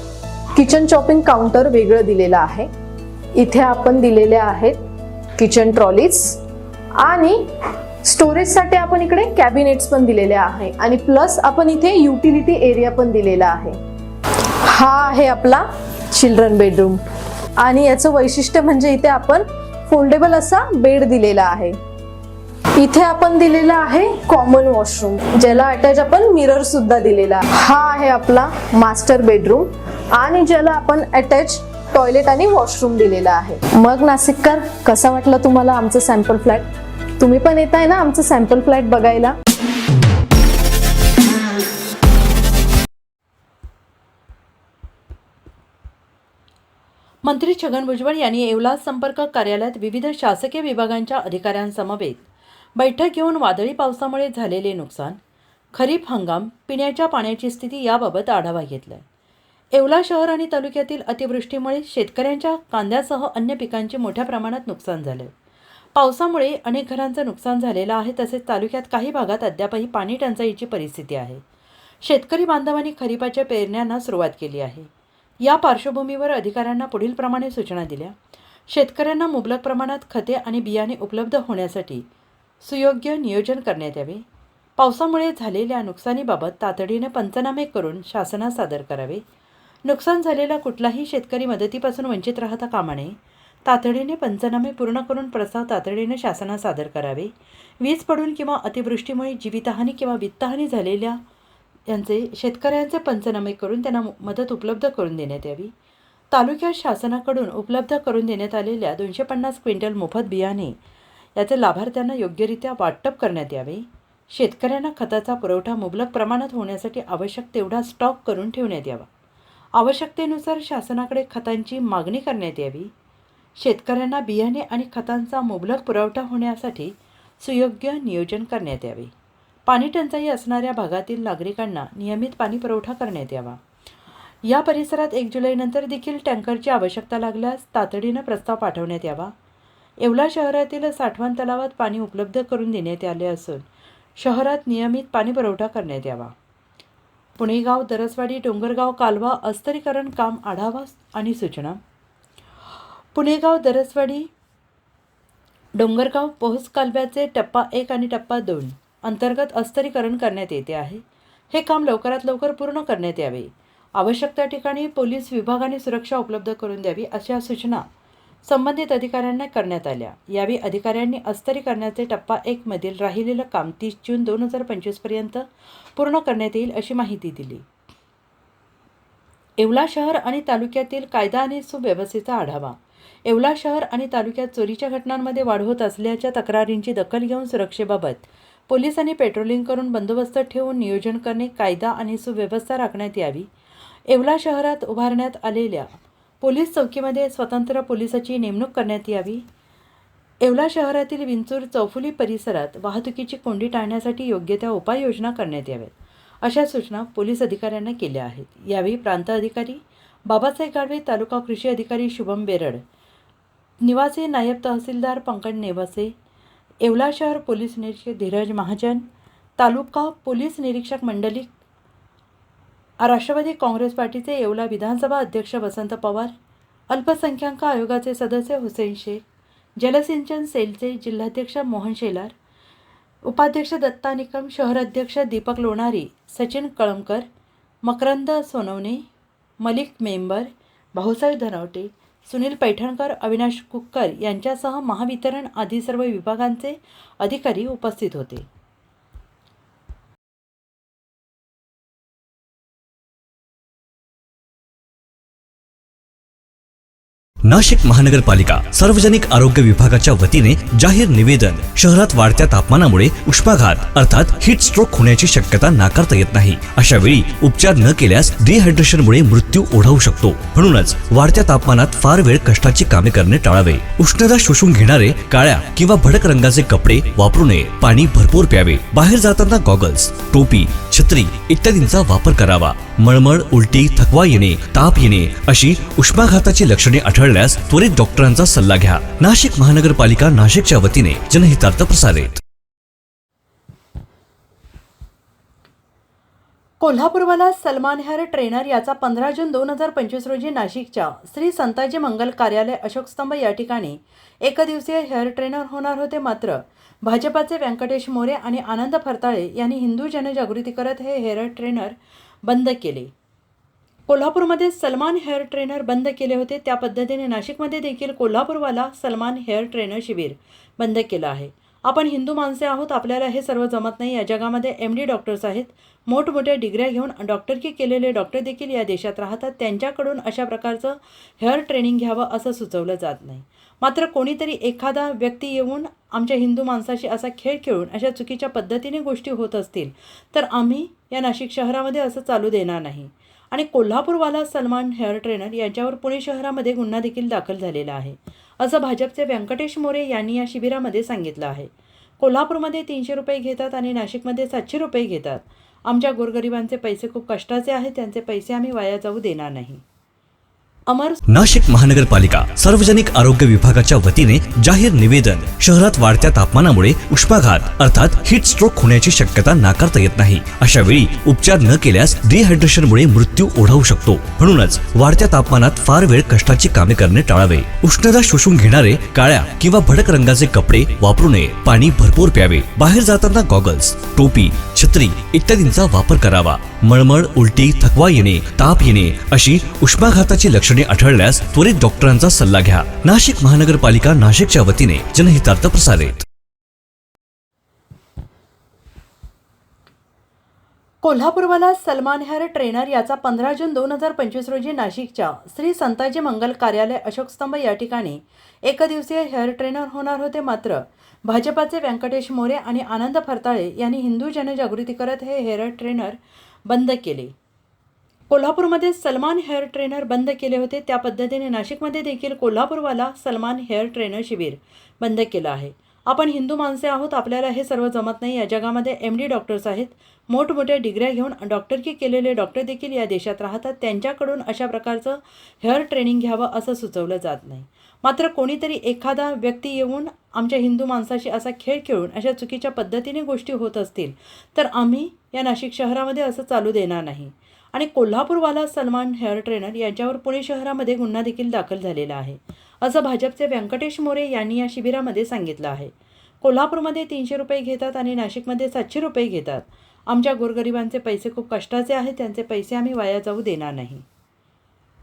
Speaker 6: किचन चॉपिंग काउंटर वेगळं दिलेलं आहे. इथे आपण दिलेले आहेत किचन ट्रॉलीज आणि स्टोरेजसाठी आपण इकडे कॅबिनेट्स पण दिलेले आहे आणि प्लस आपण इथे युटिलिटी एरिया पण दिलेला आहे. हा आहे आपला चिल्ड्रन बेडरूम आणि याचं वैशिष्ट्य म्हणजे इथे आपण फोल्डेबल असा बेड दिलेला आहे. इथे आपण दिलेला आहे कॉमन वॉशरूम, ज्याला अटॅच आपण मिरर सुद्धा दिलेला आहे. हा आहे आपला मास्टर बेडरूम आणि ज्याला आपण अटॅच टॉयलेट आणि वॉशरूम दिलेला आहे. मग नाशिककर, कसा वाटला तुम्हाला आमचं सॅम्पल फ्लॅट? तुम्ही पण येत आहे ना आमचं सॅम्पल फ्लॅट बघायला?
Speaker 3: मंत्री छगन भुजबळ यांनी येवला संपर्क कार्यालयात विविध शासकीय विभागांच्या अधिकाऱ्यांसमवेत बैठक घेऊन वादळी पावसामुळे झालेले नुकसान, खरीप हंगाम, पिण्याच्या पाण्याची स्थिती याबाबत आढावा घेतला. येवला शहर आणि तालुक्यातील अतिवृष्टीमुळे शेतकऱ्यांच्या कांद्यासह अन्य पिकांचे मोठ्या प्रमाणात नुकसान झाले. पावसामुळे अनेक घरांचं नुकसान झालेलं आहे. तसेच तालुक्यात काही भागात अद्यापही पाणी टंचाईची परिस्थिती आहे. शेतकरी बांधवांनी खरीपाच्या पेरण्यांना सुरुवात केली आहे. या पार्श्वभूमीवर अधिकाऱ्यांना पुढील प्रमाणे सूचना दिल्या. शेतकऱ्यांना मुबलक प्रमाणात खते आणि बियाणे उपलब्ध होण्यासाठी सुयोग्य नियोजन करण्यात यावे. पावसामुळे झालेल्या नुकसानीबाबत तातडीने पंचनामे करून शासनास सादर करावे. नुकसान झालेला कुठलाही शेतकरी मदतीपासून वंचित राहता कामा नये. तातडीने पंचनामे पूर्ण करून प्रस्ताव तातडीने शासनास सादर करावे. वीज पडून किंवा अतिवृष्टीमुळे जीवितहानी किंवा वित्तहानी झालेल्या यांचे शेतकऱ्यांचे पंचनामे करून त्यांना मदत उपलब्ध करून देण्यात यावी. तालुक्यात शासनाकडून उपलब्ध करून देण्यात आलेल्या 250 क्विंटल मोफत बियाणे याचे लाभार्थ्यांना योग्यरित्या वाटप करण्यात यावे. शेतकऱ्यांना खताचा पुरवठा मुबलक प्रमाणात होण्यासाठी आवश्यक तेवढा स्टॉक करून ठेवण्यात यावा. आवश्यकतेनुसार शासनाकडे खतांची मागणी करण्यात यावी. शेतकऱ्यांना बियाणे आणि खतांचा मुबलक पुरवठा होण्यासाठी सुयोग्य नियोजन करण्यात यावे. पाणी टंचाई असणाऱ्या भागातील नागरिकांना नियमित पाणी पुरवठा करण्यात यावा. या परिसरात 1 जुलैनंतर देखील टँकरची आवश्यकता लागल्यास तातडीनं प्रस्ताव पाठवण्यात यावा. येवला शहरातील साठवण तलावात पाणी उपलब्ध करून देण्यात आले असून शहरात नियमित पाणी पुरवठा करण्यात यावा. पुणेगाव, दरसवाडी, डोंगरगाव कालवा अस्तरीकरण काम आढावा आणि सूचना. पुणेगाव, दरसवाडी डोंगरगाव पोहोच कालव्याचे टप्पा 1 आणि टप्पा 2 अंतर्गत अस्तरीकरण करण्यात येते आहे. हे काम लवकरात लवकर पूर्ण करण्यात यावे. आवश्यक त्या ठिकाणी पोलीस विभागाने सुरक्षा उपलब्ध करून द्यावी अशा सूचना संबंधित अधिकाऱ्यांना करण्यात आल्या. यावेळी अधिकाऱ्यांनी अस्तरीकरणाचे टप्पा 1 मधील राहिलेलं काम 30 जून 2025 पर्यंत पूर्ण करण्यात येईल अशी माहिती दिली. येवला शहर आणि तालुक्यातील कायदा आणि सुव्यवस्थेचा आढावा. येवला शहर आणि तालुक्यात चोरीच्या घटनांमध्ये वाढ होत असल्याच्या तक्रारींची दखल घेऊन सुरक्षेबाबत पोलिसांनी पेट्रोलिंग करून बंदोबस्त ठेवून नियोजन करणे, कायदा आणि सुव्यवस्था राखण्यात यावी. येवला शहरात उभारण्यात आलेल्या पोलीस चौकीमध्ये स्वतंत्र पोलिसाची नेमणूक करण्यात यावी. येवला शहरातील विंचूर चौफुली परिसरात वाहतुकीची कोंडी टाळण्यासाठी योग्य त्या उपाययोजना करण्यात याव्यात अशा सूचना पोलीस अधिकाऱ्यांना केल्या आहेत. यावेळी प्रांत अधिकारी बाबासाहेब गाडवे, तालुका कृषी अधिकारी शुभम बेरड, निवासी नायब तहसीलदार पंकज नेवासे, येवला शहर पोलीस निरीक्षक धीरज महाजन, तालुका पोलीस निरीक्षक मंडलिक, राष्ट्रवादी काँग्रेस पार्टीचे येवला विधानसभा अध्यक्ष वसंत पवार, अल्पसंख्याक आयोगाचे सदस्य हुसेन शेख, जलसिंचन सेलचे जिल्हाध्यक्ष मोहन शेलार, उपाध्यक्ष दत्ता निकम, शहराध्यक्ष दीपक लोणारी, सचिन कळमकर, मकरंद सोनवणे, मलिक मेंबर, भाऊसाहेब धनवटे, सुनील पैठणकर, अविनाश कुक्कर यांच्यासह महावितरण आदी सर्व विभागांचे अधिकारी उपस्थित होते.
Speaker 5: नाशिक महानगरपालिका सार्वजनिक आरोग्य विभागाच्या वतीने जाहीर निवेदन. शहरात वाढत्या तापमानामुळे उष्माघात अर्थात हीट स्ट्रोक होण्याची शक्यता नाकारता येत नाही. अशा वेळी उपचार न केल्यास डिहायड्रेशनमुळे मृत्यू ओढावू शकतो. म्हणूनच वाढत्या तापमानात फार वेळ कष्टाची कामे करणे टाळावे. उष्णता शोषून घेणारे काळ्या किंवा भडक रंगाचे कपडे वापरू नये. पाणी भरपूर प्यावे. बाहेर जाताना गॉगल्स, टोपी, छत्री इत्यादींचा वापर करावा. मळमळ, उलटी, थकवा येणे, ताप येणे अशी उष्माघाताची लक्षणे आढळल्यास त्वरित डॉक्टरांचा सल्ला घ्या. नाशिक महानगरपालिका नाशिकच्या वतीने जनहितार्थ प्रसारित.
Speaker 3: कोल्हापूरवाला सलमान हेअर ट्रेनर याचा 15 जून 2025 रोजी नाशिकच्या श्री संताजी मंगल कार्यालय अशोकस्तंभ या ठिकाणी एकदिवसीय हेअर ट्रेनर होणार होते. मात्र भाजपाचे व्यंकटेश मोरे आणि आनंद फरताळे यांनी हिंदू जनजागृती करत हे हेअर ट्रेनर बंद केले. कोल्हापूरमध्ये सलमान हेअर ट्रेनर बंद केले होते, त्या पद्धतीने नाशिकमध्ये देखील कोल्हापूरवाला सलमान हेअर ट्रेनर शिबिर बंद केलं आहे. आपण हिंदू माणसे आहोत, आपल्याला हे सर्व जमत नाही. या जगामध्ये MD डॉक्टर्स आहेत, मोठमोठ्या डिग्र्या घेऊन डॉक्टरकी केलेले डॉक्टर देखील या देशात राहतात. त्यांच्याकडून अशा प्रकारचं हेअर ट्रेनिंग घ्यावं असं सुचवलं जात नाही. मात्र कोणीतरी एखादा व्यक्ती येऊन आमच्या हिंदू माणसाशी असा खेळ खेळून अशा चुकीच्या पद्धतीने गोष्टी होत असतील तर आम्ही या नाशिक शहरामध्ये असं चालू देणार नाही. आणि कोल्हापूरवाला सलमान हेअर ट्रेनर यांच्यावर पुणे शहरामध्ये गुन्हा देखील दाखल झालेला आहे असं भाजपचे व्यंकटेश मोरे यांनी या शिबिरामध्ये सांगितलं आहे. कोल्हापूरमध्ये 300 रुपये घेतात आणि नाशिकमध्ये 700 रुपये घेतात. आमच्या गोरगरिबांचे पैसे खूप कष्टाचे आहेत, त्यांचे पैसे आम्ही वाया जाऊ देणार नाही.
Speaker 5: नाशिक महानगरपालिका सार्वजनिक आरोग्य विभागाच्या वतीने जाहीर निवेदन. शहरात वाढत्या तापमानामुळे उष्माघात अर्थात हीट स्ट्रोक होण्याची शक्यता नाकारता येत नाही. अशा वेळी उपचार न केल्यास डिहायड्रेशनमुळे मृत्यू ओढावू शकतो. म्हणूनच वाढत्या तापमानात फार वेळ कष्टाची कामे करणे टाळावे. उष्णता शोषून घेणारे काळ्या किंवा भडक रंगाचे कपडे वापरू नये. पाणी भरपूर प्यावे. बाहेर जाताना गॉगल्स, टोपी, छत्री इत्यादींचा वापर करावा. मळमळ, उलटी, थकवा येणे, ताप येणे अशी उष्माघाताची लक्षणे आढळल्यास त्वरित डॉक्टरांचा सल्ला घ्या. नाशिक महानगरपालिका नाशिकच्या वतीने जनहितार्थ प्रसारित.
Speaker 3: कोल्हापूरवाला सलमान हेअर ट्रेनर याचा 15 जून 2025 रोजी नाशिकच्या श्री संताजी मंगल कार्यालय अशोकस्तंभ या ठिकाणी एकदिवसीय हेअर ट्रेनर होणार होते. मात्र भाजपाचे व्यंकटेश मोरे आणि आनंद फरताळे यांनी हिंदू जनजागृती करत हे हेअर ट्रेनर बंद केले. कोल्हापूरमध्ये सलमान हेअर ट्रेनर बंद केले होते, त्या पद्धतीने नाशिकमध्ये देखील कोल्हापूरवाला सलमान हेअर ट्रेनर शिबिर बंद केलं आहे. आपण हिंदू माणसे आहोत, आपल्याला हे सर्व जमत नाही. या जगामध्ये MD डॉक्टर्स आहेत, मोठमोठ्या डिग्र्या घेऊन डॉक्टरकी केलेले डॉक्टर देखील या देशात राहतात. त्यांच्याकडून अशा प्रकारचं हेअर ट्रेनिंग घ्यावं असं सुचवलं जात नाही. मात्र कोणीतरी एखादा व्यक्ती येऊन आमच्या हिंदू माणसाशी असा खेळ खेळून अशा चुकीच्या पद्धतीने गोष्टी होत असतील तर आम्ही या नाशिक शहरामध्ये असं चालू देणार नाही. आणि कोल्हापूरवाला सलमान हेअर ट्रेनर यांच्यावर पुणे शहरामध्ये गुन्हा देखील दाखल झालेला आहे असं भाजपचे व्यंकटेश मोरे यांनी या शिबिरामध्ये सांगितलं आहे. कोल्हापूरमध्ये 300 रुपये घेतात आणि नाशिकमध्ये 700 रुपये घेतात. आमच्या गोरगरिबांचे पैसे खूप कष्टाचे आहेत, त्यांचे पैसे आम्ही वाया जाऊ देणार नाही.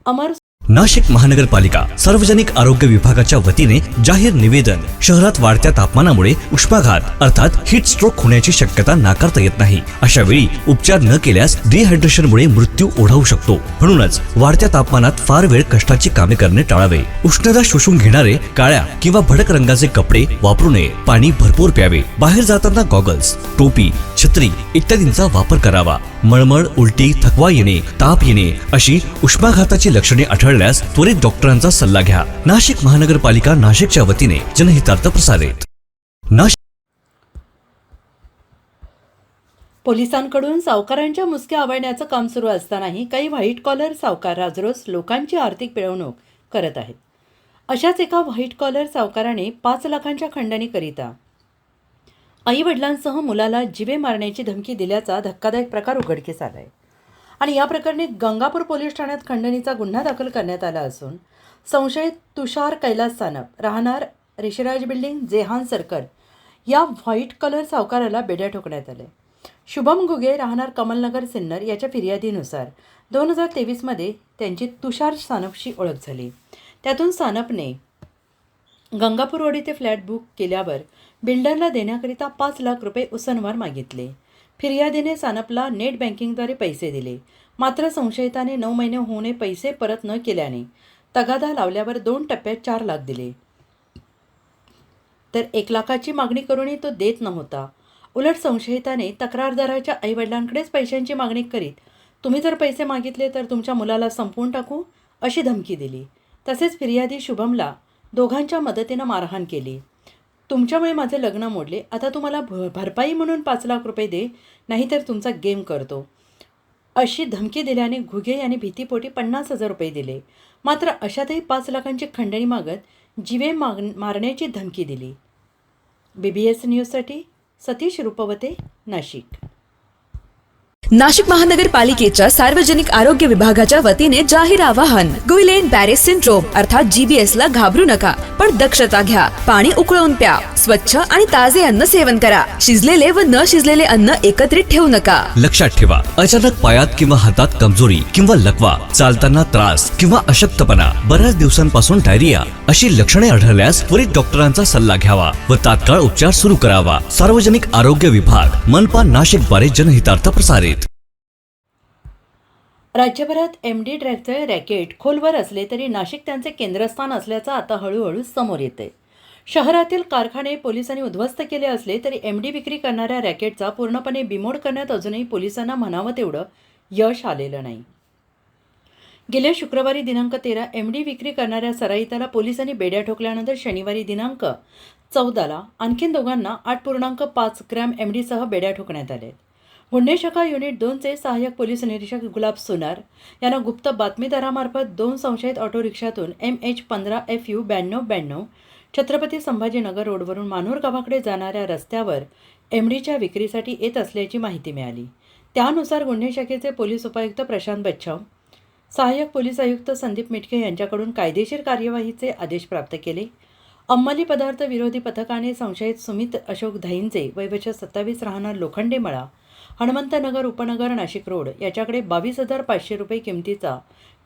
Speaker 3: अमर
Speaker 5: नाशिक महानगरपालिका सार्वजनिक आरोग्य विभागाच्या वतीने जाहीर निवेदन. शहरात वाढत्या तापमानामुळे उष्माघात अर्थात हीट स्ट्रोक होण्याची शक्यता नाकारता येत नाही. अशा वेळी उपचार न केल्यास डिहायड्रेशनमुळे मृत्यू ओढावू शकतो. म्हणूनच वाढत्या तापमानात फार वेळ कष्टाची कामे करणे टाळावे. उष्णता शोषून घेणारे काळ्या किंवा भडक रंगाचे कपडे वापरू नये. पाणी भरपूर प्यावे. बाहेर जाताना गॉगल्स, टोपी, छत्री इत्यादींचा वापर करावा. मळमळ, उलटी, थकवा येणे, ताप येणे अशी उष्माघाताची लक्षणे आढळल्यास त्वरित डॉक्टरांचा सल्ला घ्या. नाशिक महानगरपालिका नाशिकच्या वतीने जनहितार्थ प्रसारित.
Speaker 3: पोलिसांकडून सावकारांच्या मुसक्या आवळण्याचं काम सुरू असतानाही काही व्हाईट कॉलर सावकार राजरोज लोकांची आर्थिक पिळवणूक करत आहेत. अशाच एका व्हाईट कॉलर सावकाराने 5 लाखांच्या खंडणीकरिता आई वडिलांसह मुलाला जिवे मारण्याची धमकी दिल्याचा धक्कादायक प्रकार उघडकीस आला आहे. आणि या प्रकरणी गंगापूर पोलीस ठाण्यात खंडणीचा गुन्हा दाखल करण्यात आला असून संशयित तुषार कैलास सानप राहणार ऋषिराज बिल्डिंग, जेहान सर्कल या व्हाईट कलर सावकाराला बेड्या ठोकण्यात आले. शुभम घुगे राहणार कमलनगर सिन्नर याच्या फिर्यादीनुसार 2023मध्ये त्यांची तुषार सानपशी ओळख झाली. त्यातून सानपने गंगापूर रोड येथे फ्लॅट बुक केल्यावर बिल्डरला देण्याकरिता 5 लाख रुपये उसनवार मागितले. फिर्यादीने सानपला नेट बँकिंगद्वारे पैसे दिले. मात्र संशयिताने 9 महिने होऊन पैसे परत न केल्याने तगादा लावल्यावर 2 टप्प्यात 4 लाख दिले. तर 1 लाखाची मागणी करूनही तो देत नव्हता. उलट संशयिताने तक्रारदाराच्या आईवडिलांकडेच पैशांची मागणी करीत तुम्ही जर पैसे मागितले तर तुमच्या मुलाला संपवून टाकू अशी धमकी दिली. तसेच फिर्यादी शुभमला दोघांच्या मदतीनं मारहाण केली. तुमच्यामुळे माझे लग्न मोडले, आता तुम्हाला भरपाई म्हणून 5 लाख रुपये दे, नाहीतर तुमचा गेम करतो अशी धमकी दिल्याने घुगे यांनी भीतीपोटी 50,000 रुपये दिले. मात्र अशातही 5 लाखांची खंडणी मागत जिवे मारण्याची धमकी दिली. BBS न्यूजसाठी सतीश रुपवते, नाशिक.
Speaker 4: नाशिक महानगरपालिकेच्या सार्वजनिक आरोग्य विभागाच्या वतीने जाहीर आवाहन. गुइलेन बॅरेस सिंड्रोम अर्थात GBS ला घाबरू नका, पण दक्षता घ्या. पाणी उकळून प्या. स्वच्छ आणि ताजे अन्न सेवन करा. शिजलेले व न शिजलेले अन्न एकत्रित ठेवू नका.
Speaker 5: लक्षात ठेवा, अचानक पायात किंवा हातात कमजोरी किंवा लकवा, चालताना त्रास किंवा अशक्तपणा, बऱ्याच दिवसांपासून डायरिया अशी लक्षणे आढळल्यास त्वरित डॉक्टरांचा सल्ला घ्यावा व तात्काळ उपचार सुरू करावा. सार्वजनिक आरोग्य विभाग, मनपा नाशिक द्वारे जनहितार्थ प्रसारित.
Speaker 3: राज्यभरात MD ड्रॅगचे रॅकेट खोलवर असले तरी नाशिक त्यांचे केंद्रस्थान असल्याचं आता हळूहळू समोर येते. शहरातील कारखाने पोलिसांनी उद्ध्वस्त केले असले तरी MD विक्री करणाऱ्या रॅकेटचा पूर्णपणे बिमोड करण्यात अजूनही पोलिसांना म्हणावं तेवढं यश आलेलं नाही. गेल्या शुक्रवारी दिनांक 13 MD विक्री करणाऱ्या सराईताला पोलिसांनी बेड्या ठोकल्यानंतर शनिवारी दिनांक 14 आणखीन दोघांना 8.5 ग्रॅम MD सह बेड्या ठोकण्यात आल्या. गुन्हे शाखा युनिट 2चे सहाय्यक पोलीस निरीक्षक गुलाब सोनार यांना गुप्त बातमीदारामार्फत 2 संशयित ऑटो रिक्षातून MH15FU 9292 छत्रपती संभाजीनगर रोडवरून मानूर गावाकडे जाणाऱ्या रस्त्यावर MDच्या विक्रीसाठी येत असल्याची माहिती मिळाली. त्यानुसार गुन्हे शाखेचे पोलीस उपायुक्त प्रशांत बच्छाव, सहाय्यक पोलीस आयुक्त संदीप मिटके यांच्याकडून कायदेशीर कार्यवाहीचे आदेश प्राप्त केले. अंमली पदार्थ विरोधी पथकाने संशयित सुमित अशोक धाईंचे वय 27 राहणार लोखंडे मळा, हनुमंतनगर उपनगर नाशिक रोड याच्याकडे 22,500 रुपये किमतीचा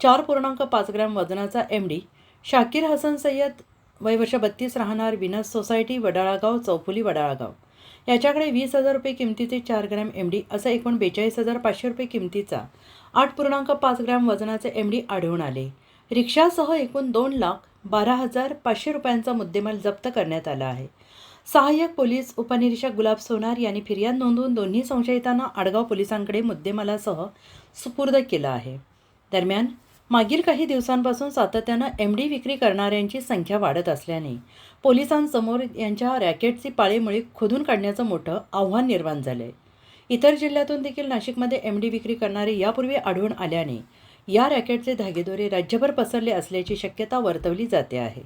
Speaker 3: 4.5 ग्रॅम वजनाचा MD, शाकीर हसन सय्यद वय 32 राहणार विनस सोसायटी वडाळागाव चौफुली वडाळागाव याच्याकडे 20,000 रुपये किमतीचे 4 ग्रॅम MD असं एकूण 42,500 रुपये किमतीचा 8.5 ग्रॅम वजनाचे MD आढळून आले. रिक्षासह एकूण 2,12,500 रुपयांचा मुद्देमाल जप्त करण्यात आला आहे. सहाय्यक पोलीस उपनिरीक्षक गुलाब सोनार यांनी फिर्याद नोंदवून दोन्ही संशयितांना आडगाव पोलिसांकडे मुद्देमालासह सुपूर्द केला आहे. दरम्यान मागील काही दिवसांपासून सातत्यानं MD विक्री करणाऱ्यांची संख्या वाढत असल्याने पोलिसांसमोर यांच्या रॅकेटची पाळेमुळे खोदून काढण्याचं मोठं आव्हान निर्माण झालं आहे. इतर जिल्ह्यातून देखील नाशिकमध्ये MD विक्री करणारे यापूर्वी आढळून आल्याने या रॅकेटचे धागेदोरे राज्यभर पसरले असल्याची शक्यता वर्तवली जाते आहे.